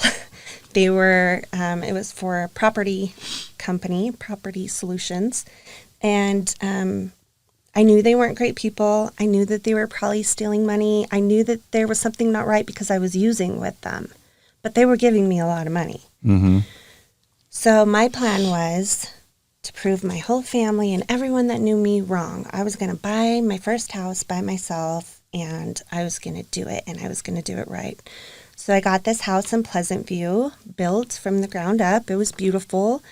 They were, it was for a property company, Property Solutions, and I knew they weren't great people. I knew that they were probably stealing money. I knew that there was something not right because I was using with them, but they were giving me a lot of money. Mm-hmm. So my plan was to prove my whole family and everyone that knew me wrong. I was going to buy my first house by myself, and I was going to do it, and I was going to do it right. So I got this house in Pleasant View, built from the ground up. It was beautiful.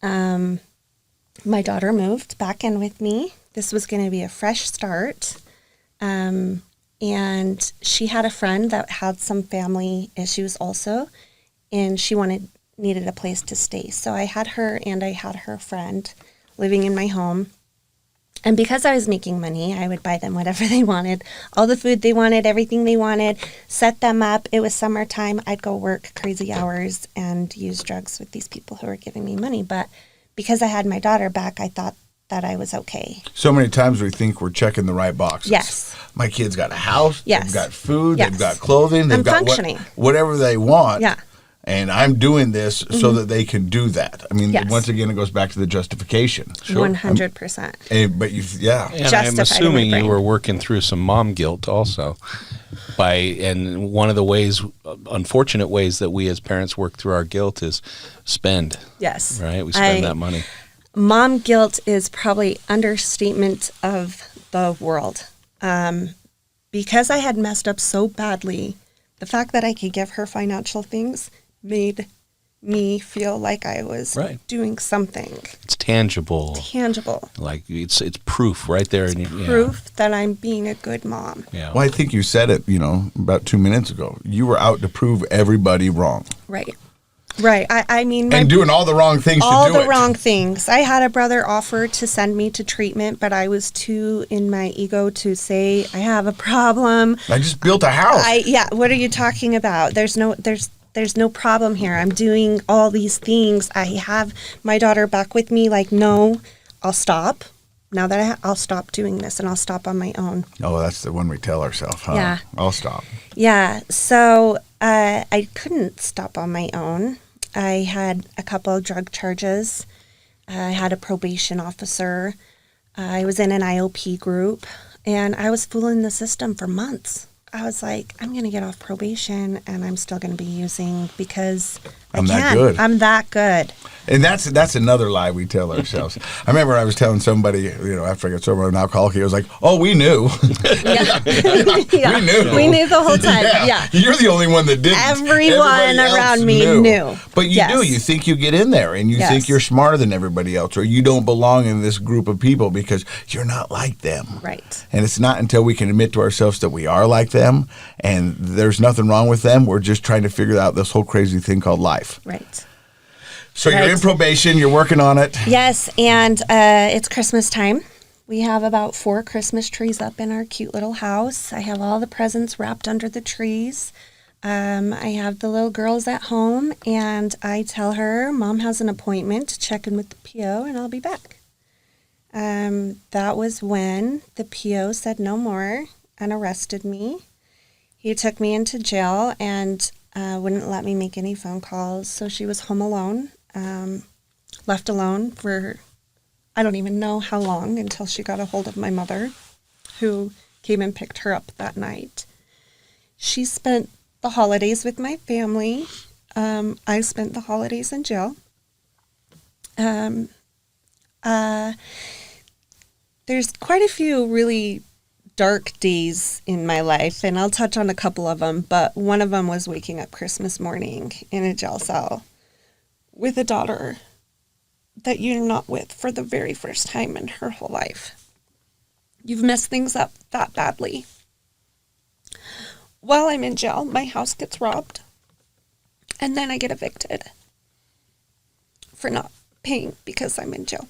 My daughter moved back in with me. This was going to be a fresh start. And she had a friend that had some family issues also, and she needed a place to stay. So I had her and I had her friend living in my home. And because I was making money, I would buy them whatever they wanted, all the food they wanted, everything they wanted, set them up. It was summertime. I'd go work crazy hours and use drugs with these people who were giving me money. But because I had my daughter back, I thought that I was okay. So many times we think we're checking the right boxes. Yes. My kid's got a house. Yes. They've got food. Yes. They've got clothing. They've I'm got functioning. Whatever they want. Yeah. And I'm doing this so that they can do that. I mean, Yes. once again, it goes back to the justification. 100%. But yeah. And I'm Justified in my assuming brain. you were working through some mom guilt also. And one of the ways, unfortunate ways that we as parents work through our guilt is spend. Yes. Right? We spend that money. Mom guilt is probably understatement of the world. Because I had messed up so badly, the fact that I could give her financial things made me feel like I was doing something. It's tangible. Like it's proof right there. Proof that I'm being a good mom. Yeah. Well, I think you said it, about 2 minutes ago. You were out to prove everybody wrong. Right. I mean, and doing all the wrong things to do it. All the wrong things. I had a brother offer to send me to treatment, but I was too in my ego to say I have a problem. I just built a house. What are you talking about? There's no problem here. I'm doing all these things. I have my daughter back with me. Like, no, I'll stop. Now that I'll stop doing this and I'll stop on my own. Oh, that's the one we tell ourselves, huh? Yeah. I'll stop. Yeah. So I couldn't stop on my own. I had a couple of drug charges. I had a probation officer. I was in an IOP group, and I was fooling the system for months. I was like, I'm going to get off probation, and I'm still going to be using because I'm that good. I'm that good. And that's another lie we tell ourselves. I remember I was telling somebody, after I got sober, an alcoholic, he was like, "Oh, we knew." Yeah. We knew. We knew the whole time. Yeah. You're the only one that didn't. Everyone around me knew. But you do. You think you get in there and you think you're smarter than everybody else, or you don't belong in this group of people because you're not like them. Right. And it's not until we can admit to ourselves that we are like them and there's nothing wrong with them. We're just trying to figure out this whole crazy thing called life. Right. So you're in probation, you're working on it. Yes, and it's Christmas time. We have about 4 Christmas trees up in our cute little house. I have all the presents wrapped under the trees. I have the little girls at home, and I tell her Mom has an appointment to check in with the PO, and I'll be back. That was when the PO said no more and arrested me. He took me into jail and wouldn't let me make any phone calls, so she was home alone. Left alone for I don't even know how long until she got a hold of my mother, who came and picked her up that night. She spent the holidays with my family. I spent the holidays in jail. There's quite a few really dark days in my life, and I'll touch on a couple of them, but one of them was waking up Christmas morning in a jail cell with a daughter that you're not with for the very first time in her whole life. You've messed things up that badly. While I'm in jail, my house gets robbed, and then I get evicted for not paying because I'm in jail.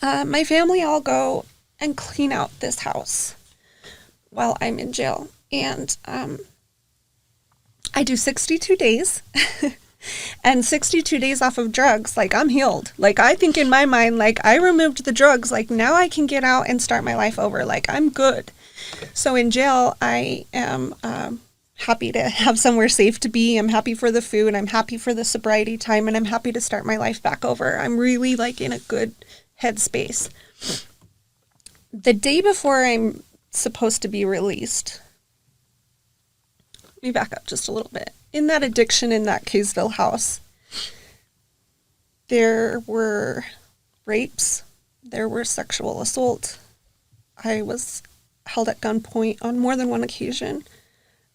My family all go and clean out this house while I'm in jail, and I do 62 days. And 62 days off of drugs, like, I'm healed. Like, I think in my mind, like, I removed the drugs. Like, now I can get out and start my life over. Like, I'm good. So in jail, I am happy to have somewhere safe to be. I'm happy for the food. I'm happy for the sobriety time. And I'm happy to start my life back over. I'm really, like, in a good headspace. The day before I'm supposed to be released, let me back up just a little bit. In that addiction in that Kaysville house, there were rapes, there were sexual assault. I was held at gunpoint on more than one occasion.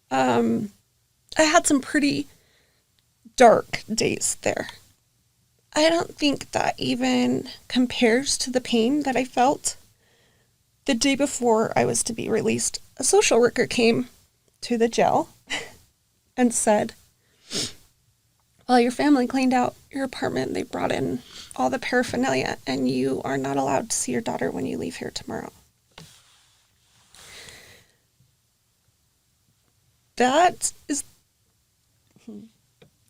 I had some pretty dark days there. I don't think that even compares to the pain that I felt the day before I was to be released. A social worker came to the jail and said, well, your family cleaned out your apartment. They brought in all the paraphernalia, and you are not allowed to see your daughter when you leave here tomorrow. That's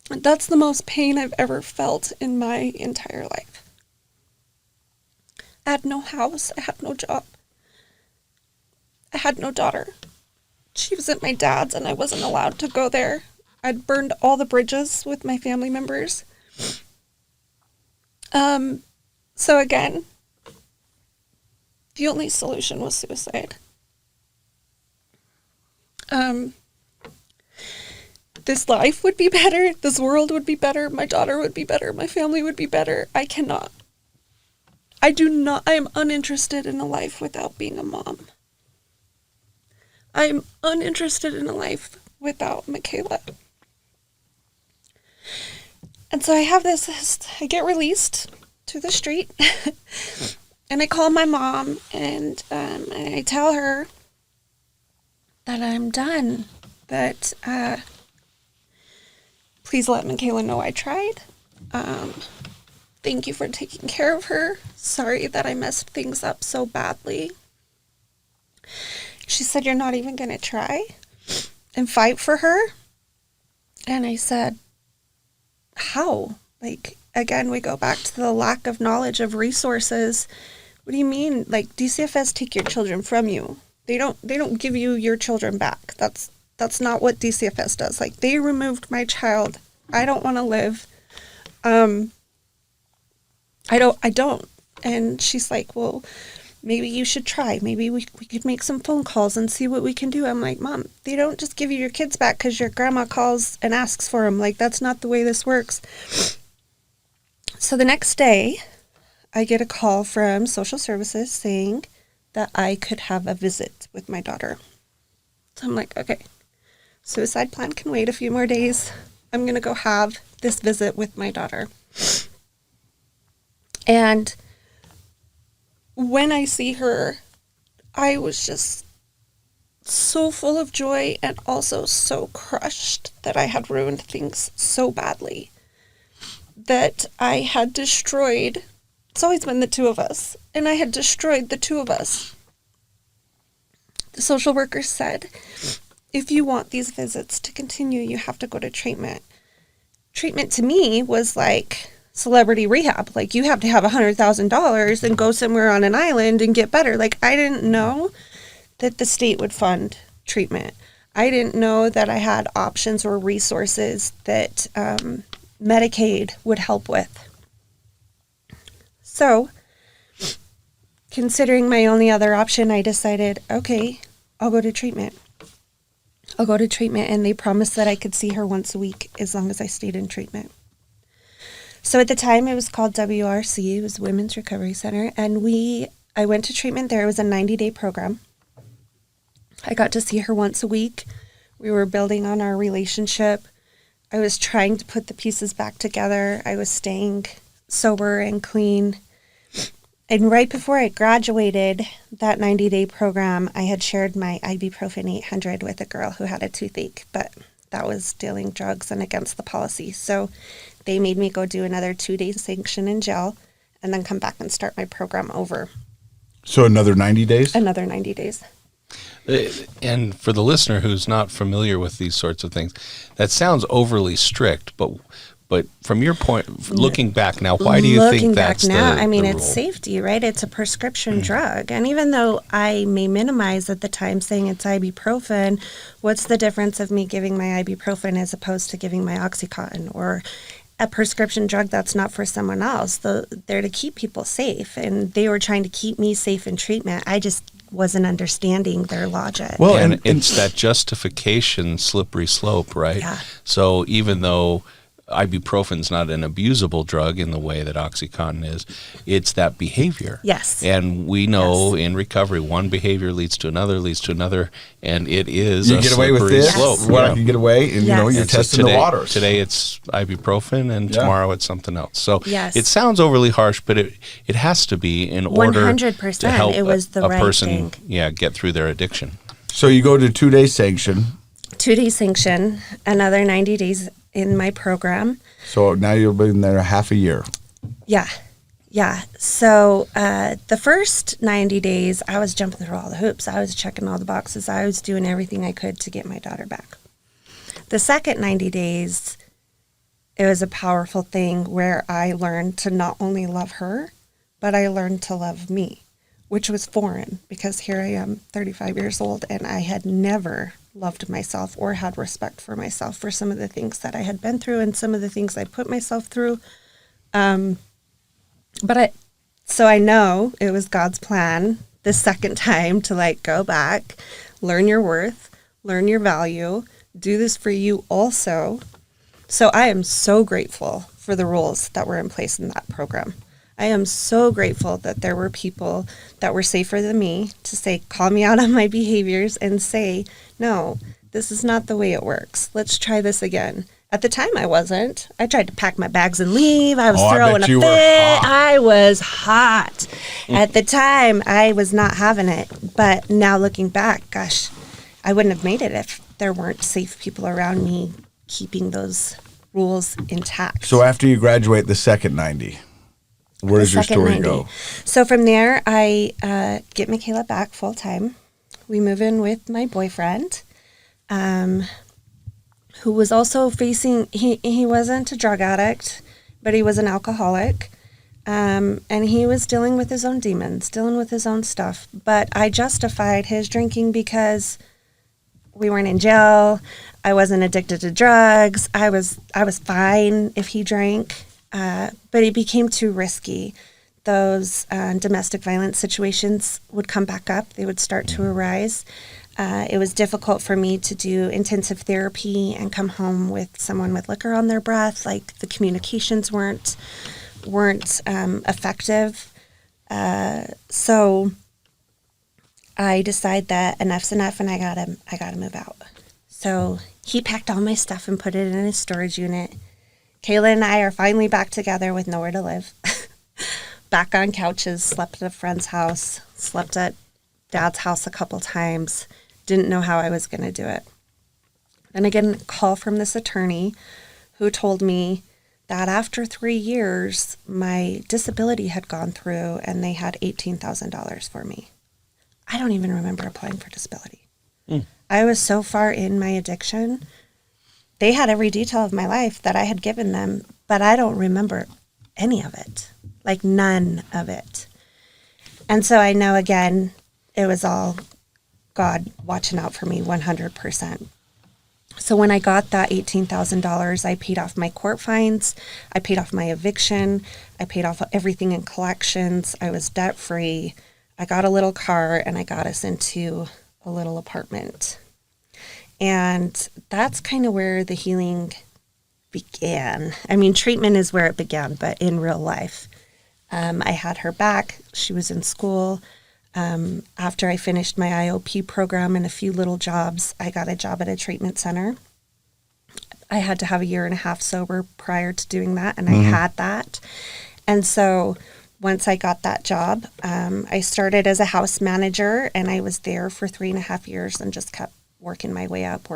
the most pain I've ever felt in my entire life. I had no house. I had no job. I had no daughter. She was at my dad's, and I wasn't allowed to go there. I'd burned all the bridges with my family members. So again, the only solution was suicide. This life would be better. This world would be better. My daughter would be better. My family would be better. I cannot. I am uninterested in a life without being a mom. I'm uninterested in a life without Kayla. And so I get released to the street, and I call my mom, and I tell her that I'm done, that please let Kayla know I tried. Thank you for taking care of her. Sorry that I messed things up so badly. She said, you're not even going to try and fight for her? And I said, how? Like, again, we go back to the lack of knowledge of resources. What do you mean? Like, DCFS take your children from you. They don't give you your children back. That's not what DCFS does. Like, they removed my child. I don't want to live. I don't. And she's like, well, maybe you should try. Maybe we could make some phone calls and see what we can do. I'm like, Mom, they don't just give you your kids back because your grandma calls and asks for them. Like, that's not the way this works. So the next day, I get a call from social services saying that I could have a visit with my daughter. So I'm like, okay, suicide plan can wait a few more days. I'm going to go have this visit with my daughter. And when I see her, I was just so full of joy and also so crushed that I had ruined things so badly, that I had destroyed. It's always been the two of us, and I had destroyed the two of us. The social worker said, if you want these visits to continue, you have to go to treatment. Treatment to me was like celebrity rehab. Like, you have to have $100,000 and go somewhere on an island and get better. Like, I didn't know that the state would fund treatment. I didn't know that I had options or resources that Medicaid would help with. So, considering my only other option, I decided, okay, I'll go to treatment. I'll go to treatment, and they promised that I could see her once a week as long as I stayed in treatment. So at the time, it was called WRC, it was Women's Recovery Center, and I went to treatment there. It was a 90-day program. I got to see her once a week. We were building on our relationship. I was trying to put the pieces back together. I was staying sober and clean. And right before I graduated that 90-day program, I had shared my ibuprofen 800 with a girl who had a toothache, but that was dealing drugs and against the policy. So they made me go do another 2-day sanction in jail and then come back and start my program over. So another 90 days? Another 90 days. And for the listener who's not familiar with these sorts of things, that sounds overly strict, but from your point, looking back now, why do you think that's now, the I mean, the it's rule? safety, right? It's a prescription drug. And even though I may minimize at the time saying it's ibuprofen, what's the difference of me giving my ibuprofen as opposed to giving my Oxycontin or a prescription drug that's not for someone else? They're to keep people safe, and they were trying to keep me safe in treatment. I just wasn't understanding their logic. Well, and and it's that justification slippery slope, right? Yeah. So even though ibuprofen's not an abusable drug in the way that Oxycontin is, it's that behavior. Yes. And we know in recovery, one behavior leads to another, and it is you a get away with slippery this, slope. what Yeah. I can get away, and Yes. you're And so testing the waters. Today it's ibuprofen, and Yeah. tomorrow it's something else. So Yes. it sounds overly harsh, but it has to be in order 100%. to help It was the a right person thing. get through their addiction. So you go to 2-day sanction. 2-day sanction, another 90 days in my program. So now you've been there half a year. Yeah. So the first 90 days, I was jumping through all the hoops. I was checking all the boxes. I was doing everything I could to get my daughter back. The second 90 days, it was a powerful thing where I learned to not only love her, but I learned to love me, which was foreign because here I am, 35 years old, and I had never loved myself or had respect for myself for some of the things that I had been through and some of the things I put myself through. So I know it was God's plan the second time to go back, learn your worth, learn your value, do this for you also. So I am so grateful for the rules that were in place in that program. I am so grateful that there were people that were safer than me to say, call me out on my behaviors and say, no, this is not the way it works. Let's try this again. At the time, I wasn't. I tried to pack my bags and leave. I was throwing a fit. I was hot. At the time, I was not having it. But now looking back, gosh, I wouldn't have made it if there weren't safe people around me keeping those rules intact. So after you graduate the second 90, where does your story go? So from there, I get Kayla back full time. We move in with my boyfriend, who was also facing, he wasn't a drug addict, but he was an alcoholic. And he was dealing with his own demons, dealing with his own stuff. But I justified his drinking because we weren't in jail. I wasn't addicted to drugs. I was fine if he drank. But it became too risky. those domestic violence situations would come back up. They would start to arise. It was difficult for me to do intensive therapy and come home with someone with liquor on their breath. Like, the communications weren't effective. So I decided that enough's enough, and I gotta move out. So he packed all my stuff and put it in his storage unit. Kayla and I are finally back together with nowhere to live. Back on couches, slept at a friend's house, slept at Dad's house a couple times. Didn't know how I was going to do it. Then I get a call from this attorney who told me that after 3 years, my disability had gone through and they had $18,000 for me. I don't even remember applying for disability. I was so far in my addiction. They had every detail of my life that I had given them, but I don't remember any of it, like none of it. And so I know, again, it was all God watching out for me 100%. So when I got that $18,000, I paid off my court fines, I paid off my eviction, I paid off everything in collections, I was debt-free, I got a little car, and I got us into a little apartment. And that's kind of where the healing began. I mean, treatment is where it began, but in real life. I had her back. She was in school. After I finished my IOP program and a few little jobs, I got a job at a treatment center. I had to have a 1.5 years sober prior to doing that, and I had that. And so once I got that job, I started as a house manager, and I was there for 3.5 years and just kept working my way up.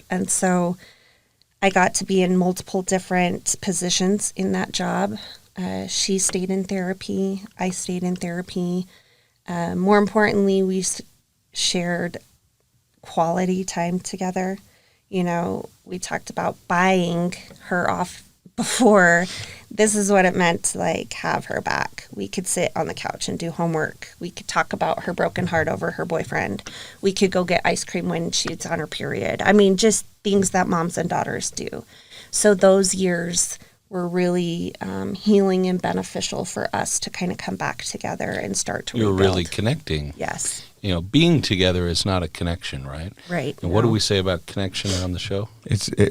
And so I got to be in multiple different positions in that job. She stayed in therapy. I stayed in therapy. More importantly, we shared quality time together. You know, we talked about buying her off before. This is what it meant to, like, have her back. We could sit on the couch and do homework. We could talk about her broken heart over her boyfriend. We could go get ice cream when she's on her period. I mean, just things that moms and daughters do. So those years were really healing and beneficial for us to kind of come back together and start to rebuild. You're really connecting. Yes. You know, being together is not a connection, right? Right. And what do we say about connection on the show?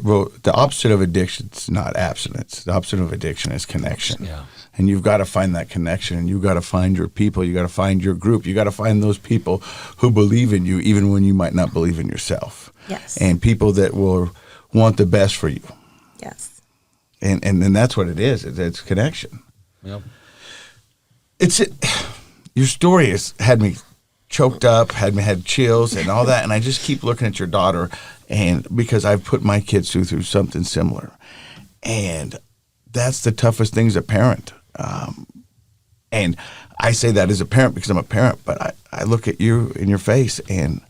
Well, the opposite of addiction is not abstinence. The opposite of addiction is connection. Yeah. And you've got to find that connection, and you've got to find your people. You got to find your group. You got to find those people who believe in you, even when you might not believe in yourself. Yes. And people that will want the best for you. Yes. And that's what it is. It's connection. Yep. Your story has had me choked up, had chills and all that, and I just keep looking at your daughter, and because I've put my kids through something similar, and that's the toughest thing as a parent. And I say that as a parent because I'm a parent, but I look at you in your face, and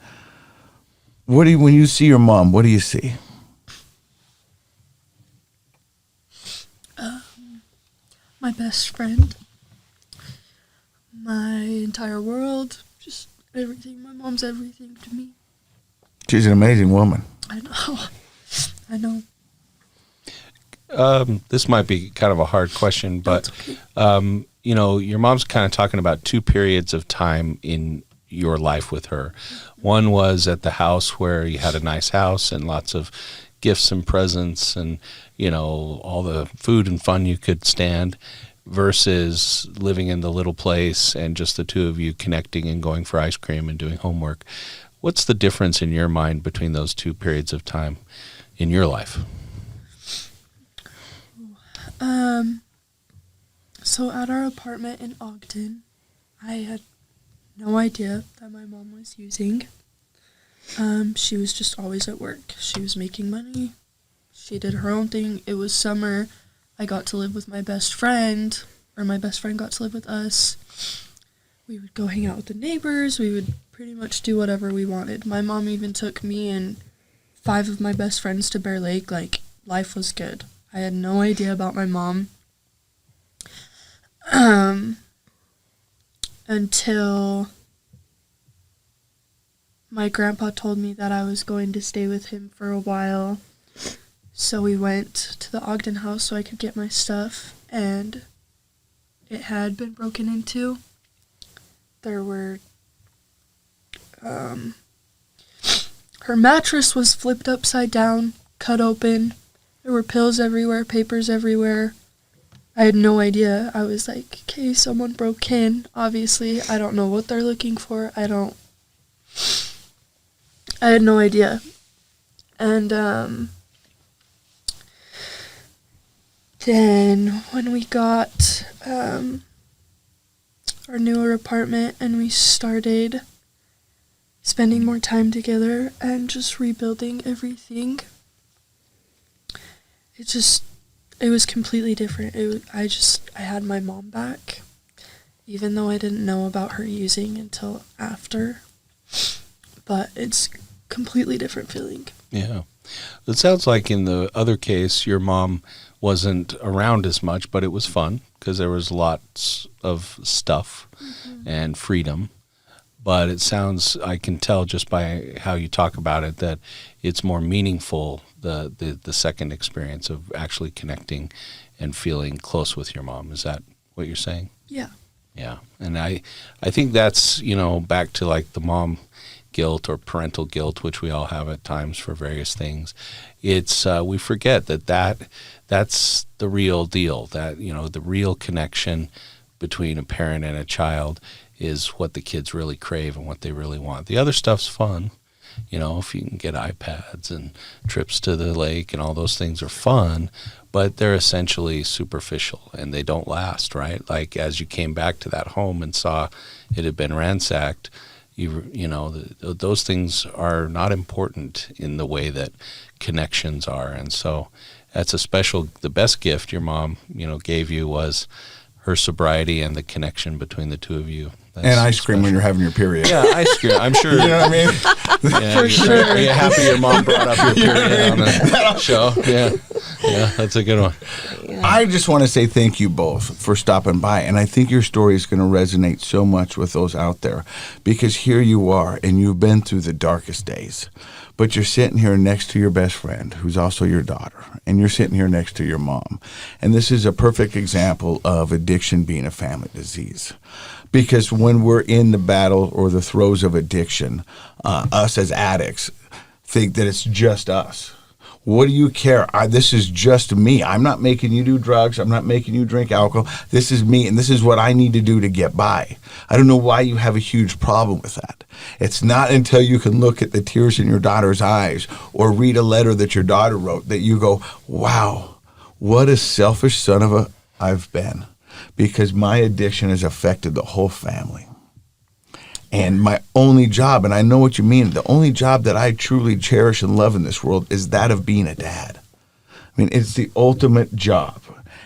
when you see your mom, what do you see? My best friend, my entire world, just everything. My mom's everything to me. She's an amazing woman. I know. This might be kind of a hard question, but Okay. you know, your mom's kind of talking about 2 periods of time in your life with her. One was at the house where you had a nice house and lots of gifts and presents and, you know, all the food and fun you could stand, versus living in the little place and just the two of you connecting and going for ice cream and doing homework. What's the difference in your mind between those 2 periods of time in your life? So at our apartment in Ogden, I had no idea that my mom was using. She was just always at work. She was making money. She did her own thing. It was summer. I got to live with my best friend, or my best friend got to live with us. We would go hang out with the neighbors. We would pretty much do whatever we wanted. My mom even took me and 5 of my best friends to Bear Lake. Like, life was good. I had no idea about my mom. Until my grandpa told me that I was going to stay with him for a while. So we went to the Ogden house so I could get my stuff, and it had been broken into. There were, her mattress was flipped upside down, cut open. There were pills everywhere, papers everywhere. I had no idea. I was like, okay, someone broke in. Obviously, I don't know what they're looking for. I had no idea. And then when we got our newer apartment and we started spending more time together and just rebuilding everything, it was completely different. I had my mom back, even though I didn't know about her using until after. But it's completely different feeling. Yeah. It sounds like in the other case, your mom wasn't around as much, but it was fun because there was lots of stuff and freedom. But it sounds, I can tell just by how you talk about it, that it's more meaningful, the second experience of actually connecting and feeling close with your mom. Is that what you're saying? Yeah. Yeah. And I think that's, back to like the mom guilt or parental guilt, which we all have at times for various things. It's we forget that's the real deal, that the real connection between a parent and a child is what the kids really crave and what they really want. The other stuff's fun, if you can get iPads and trips to the lake and all those things are fun, but they're essentially superficial and they don't last, right? Like as you came back to that home and saw it had been ransacked, those things are not important in the way that connections are. And so that's the best gift your mom, gave you was her sobriety and the connection between the two of you. That's and ice cream when you're having your period. Yeah, ice cream. I'm sure. You know what I mean? Yeah, for sure. Are you happy your mom brought up your period on the show? Yeah, that's a good one. I just want to say thank you both for stopping by. And I think your story is going to resonate so much with those out there because here you are and you've been through the darkest days. But you're sitting here next to your best friend, who's also your daughter, and you're sitting here next to your mom. And this is a perfect example of addiction being a family disease. Because when we're in the battle or the throes of addiction, us as addicts think that it's just us. What do you care? This is just me. I'm not making you do drugs. I'm not making you drink alcohol. This is me, and this is what I need to do to get by. I don't know why you have a huge problem with that. It's not until you can look at the tears in your daughter's eyes or read a letter that your daughter wrote that you go, wow, what a selfish son of a I've been, because my addiction has affected the whole family. And my only job, and I know what you mean, the only job that I truly cherish and love in this world is that of being a dad. I mean, it's the ultimate job.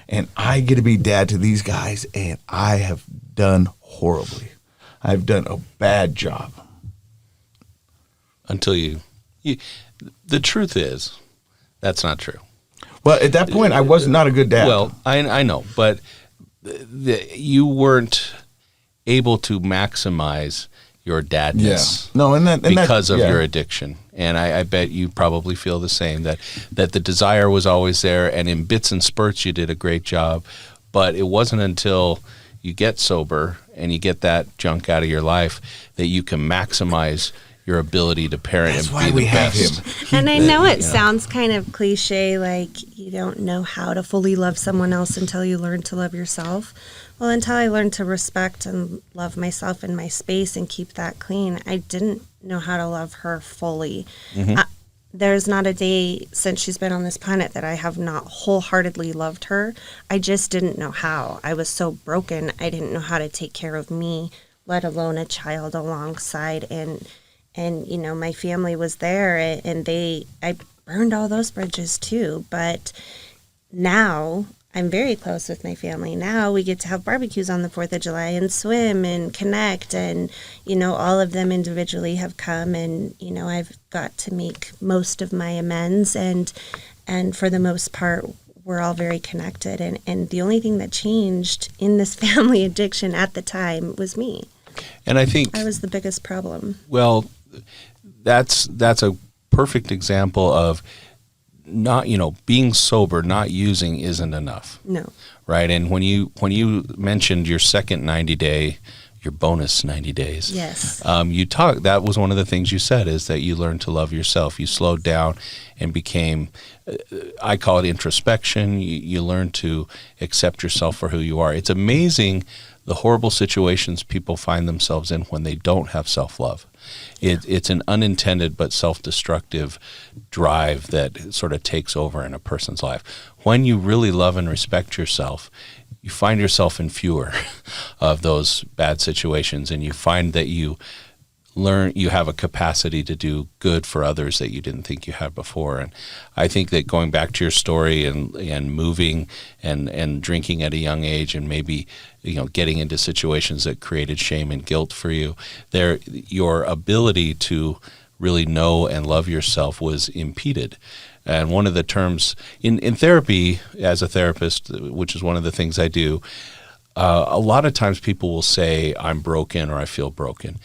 And I get to be dad to these guys, and I have done horribly. I've done a bad job. Until you the truth is, that's not true. Well, at that point, I was not a good dad. Well, I know, but you weren't able to maximize your dadness because of your addiction. And I bet you probably feel the same, that the desire was always there, and in bits and spurts you did a great job, but it wasn't until you get sober and you get that junk out of your life that you can maximize your ability to parent and be the best. And I know it sounds kind of cliche, like you don't know how to fully love someone else until you learn to love yourself. Well, until I learned to respect and love myself and my space and keep that clean, I didn't know how to love her fully. Mm-hmm. There's not a day since she's been on this planet that I have not wholeheartedly loved her. I just didn't know how. I was so broken, I didn't know how to take care of me, let alone a child alongside. And my family was there, and I burned all those bridges too. But now I'm very close with my family. Now we get to have barbecues on the 4th of July and swim and connect. And, all of them individually have come, and, I've got to make most of my amends. And for the most part, we're all very connected. And the only thing that changed in this family addiction at the time was me. And I think I was the biggest problem. Well, that's a perfect example of not, being sober, not using isn't enough. No. right? And when you mentioned your second 90-day, your bonus 90 days. Yes. That was one of the things you said, is that you learned to love yourself. You slowed down and became, I call it introspection. You learned to accept yourself for who you are. It's amazing the horrible situations people find themselves in when they don't have self-love. It's an unintended but self-destructive drive that sort of takes over in a person's life. When you really love and respect yourself, you find yourself in fewer of those bad situations, and you find that you have a capacity to do good for others that you didn't think you had before. And I think that going back to your story and moving and drinking at a young age, and maybe getting into situations that created shame and guilt for you, your ability to really know and love yourself was impeded. And one of the terms in therapy, as a therapist, which is one of the things I do, a lot of times people will say, I'm broken, or I feel broken.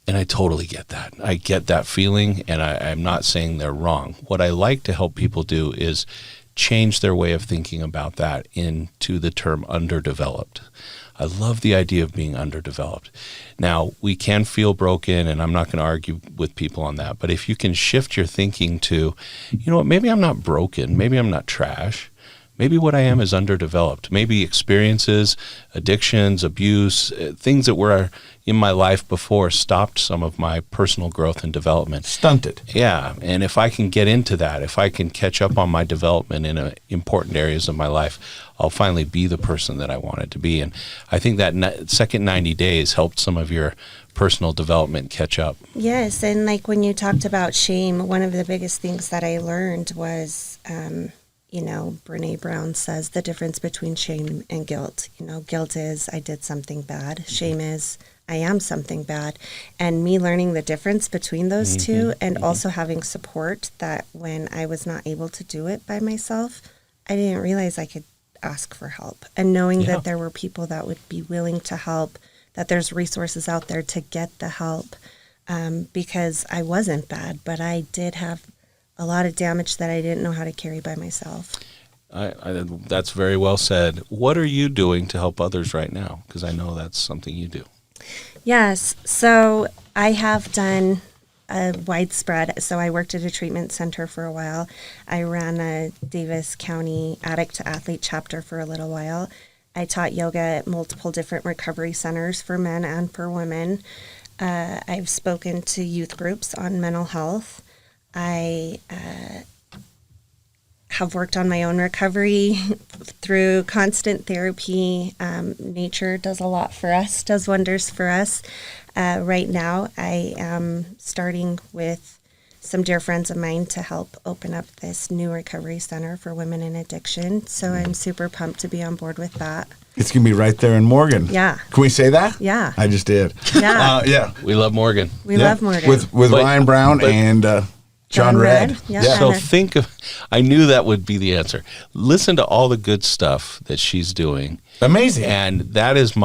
And I totally get that. I get that feeling, and I'm not saying they're wrong. What I like to help people do is change their way of thinking about that into the term underdeveloped. I love the idea of being underdeveloped. Now, we can feel broken, and I'm not going to argue with people on that. But if you can shift your thinking to, maybe I'm not broken, maybe I'm not trash. Maybe what I am is underdeveloped. Maybe experiences, addictions, abuse, things that were in my life before stopped some of my personal growth and development. Stunted. Yeah, and if I can get into that, if I can catch up on my development in important areas of my life, I'll finally be the person that I wanted to be. And I think that second 90 days helped some of your personal development catch up. Yes, and like when you talked about shame, one of the biggest things that I learned was, Brene Brown says the difference between shame and guilt. Guilt is I did something bad. Shame is I am something bad. And me learning the difference between those two, and also having support that when I was not able to do it by myself, I didn't realize I could ask for help. And knowing that there were people that would be willing to help, that there's resources out there to get the help, because I wasn't bad, but I did have a lot of damage that I didn't know how to carry by myself. That's very well said. What are you doing to help others right now? Because I know that's something you do. Yes. So I have done a widespread. So I worked at a treatment center for a while. I ran a Davis County Addict to Athlete chapter for a little while. I taught yoga at multiple different recovery centers for men and for women. I've spoken to youth groups on mental health. I have worked on my own recovery through constant therapy. Nature does a lot for us, does wonders for us. Right now, I am starting with some dear friends of mine to help open up this new recovery center for women in addiction. So I'm super pumped to be on board with that. It's going to be right there in Morgan. Yeah. Can we say that? Yeah. I just did. Yeah. Yeah. We love Morgan. We love Morgan. With Ryan Brown and John Redd. Yeah. So I knew that would be the answer. Listen to all the good stuff that she's doing. Amazing. And that is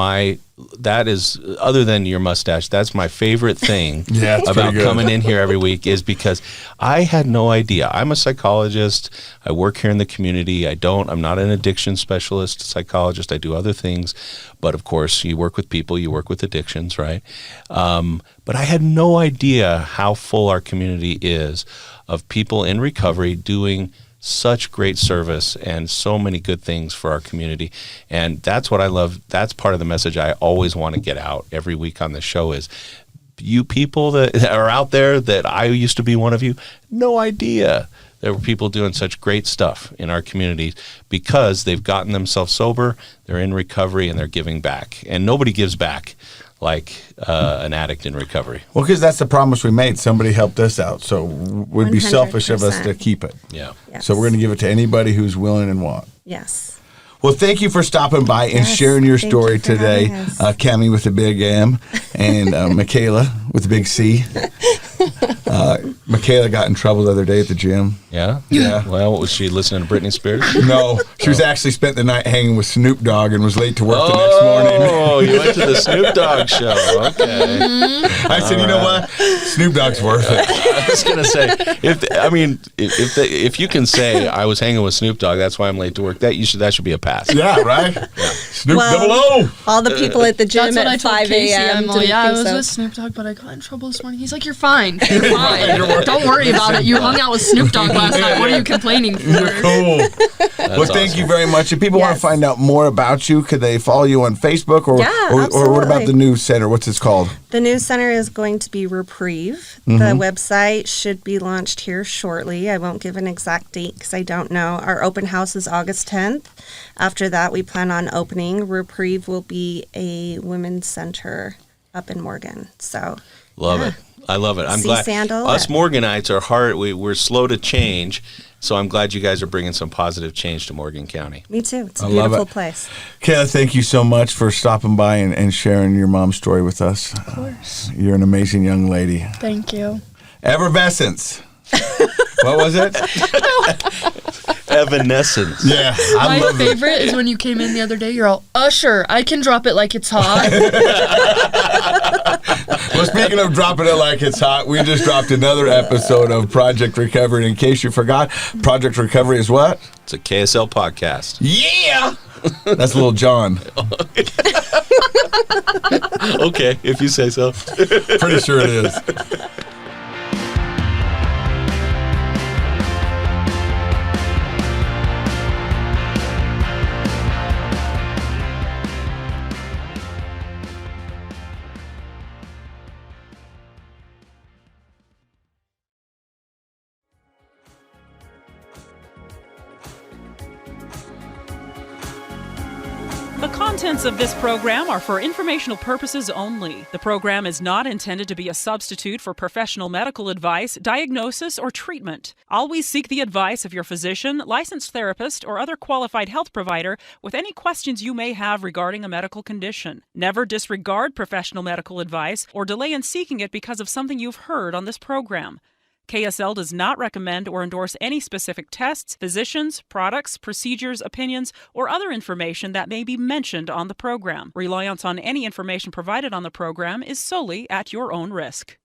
other than your mustache, that's my favorite thing Yeah, it's about pretty good. coming in here every week, is because I had no idea. I'm a psychologist. I work here in the community. I'm not an addiction specialist psychologist. I do other things. But of course, you work with people, you work with addictions, right? But I had no idea how full our community is of people in recovery doing such great service and so many good things for our community. And that's what I love. That's part of the message I always want to get out every week on the show is, you people that are out there, that I used to be one of you, no idea there were people doing such great stuff in our community because they've gotten themselves sober, they're in recovery, and they're giving back. And nobody gives back like an addict in recovery. Well, because that's the promise we made. Somebody helped us out, so it would be selfish of us to keep it. Yeah. Yes. So we're going to give it to anybody who's willing and want. Yes. Well, thank you for stopping by and Yes, sharing your thank story you for today. having us. CaMi with a big M and Michaela with a big C. Michaela got in trouble the other day at the gym. Yeah? Yeah. Well, what was she listening to Britney Spears? No, she was actually spent the night hanging with Snoop Dogg and was late to work the next morning. Oh, you went to the Snoop Dogg show. Okay. I said, you know what? Snoop Dogg's worth it. I was gonna say, if you can say I was hanging with Snoop Dogg, that's why I'm late to work. That should be a pass. Yeah, right? Snoop Well, double O. All the people at the gym That's what I at told 5 Casey. a.m. I'm like, didn't yeah, I think was so. with Snoop Dogg, but I got in trouble this morning. He's like, you're fine. You're fine. Don't worry about it. You hung out with Snoop Dogg last night. What are you complaining for? You're cool. Well, thank awesome. you very much. If people want to Yes. find out more about you, could they follow you on Facebook or, Yeah, or what about absolutely. the news center? What's it called? The news center is going to be Reprieve. Mm-hmm. The website should be launched here shortly. I won't give an exact date because I don't know. Our open house is August 10th. After that, we plan on opening. Reprieve will be a women's center up in Morgan. So, Love it. I love it. I'm See glad. Sandall? Us Morganites are hard. We're slow to change. So I'm glad you guys are bringing some positive change to Morgan County. me too. It's a I love beautiful it. place. Kayla, thank you so much for stopping by and sharing your mom's story with us. Of course. You're an amazing young lady. Thank you. Effervescence. What was it? Evanescence. Yeah, I My love it. favorite is when you came in the other day. You're all, Usher, I can drop it like it's hot. Well, speaking of dropping it like it's hot, we just dropped another episode of Project Recovery. In case you forgot, Project Recovery is what? It's a KSL podcast. Yeah! That's Little John. Okay, if you say so. Pretty sure it is. The contents of this program are for informational purposes only. The program is not intended to be a substitute for professional medical advice, diagnosis, or treatment. Always seek the advice of your physician, licensed therapist, or other qualified health provider with any questions you may have regarding a medical condition. Never disregard professional medical advice or delay in seeking it because of something you've heard on this program. KSL does not recommend or endorse any specific tests, physicians, products, procedures, opinions, or other information that may be mentioned on the program. Reliance on any information provided on the program is solely at your own risk.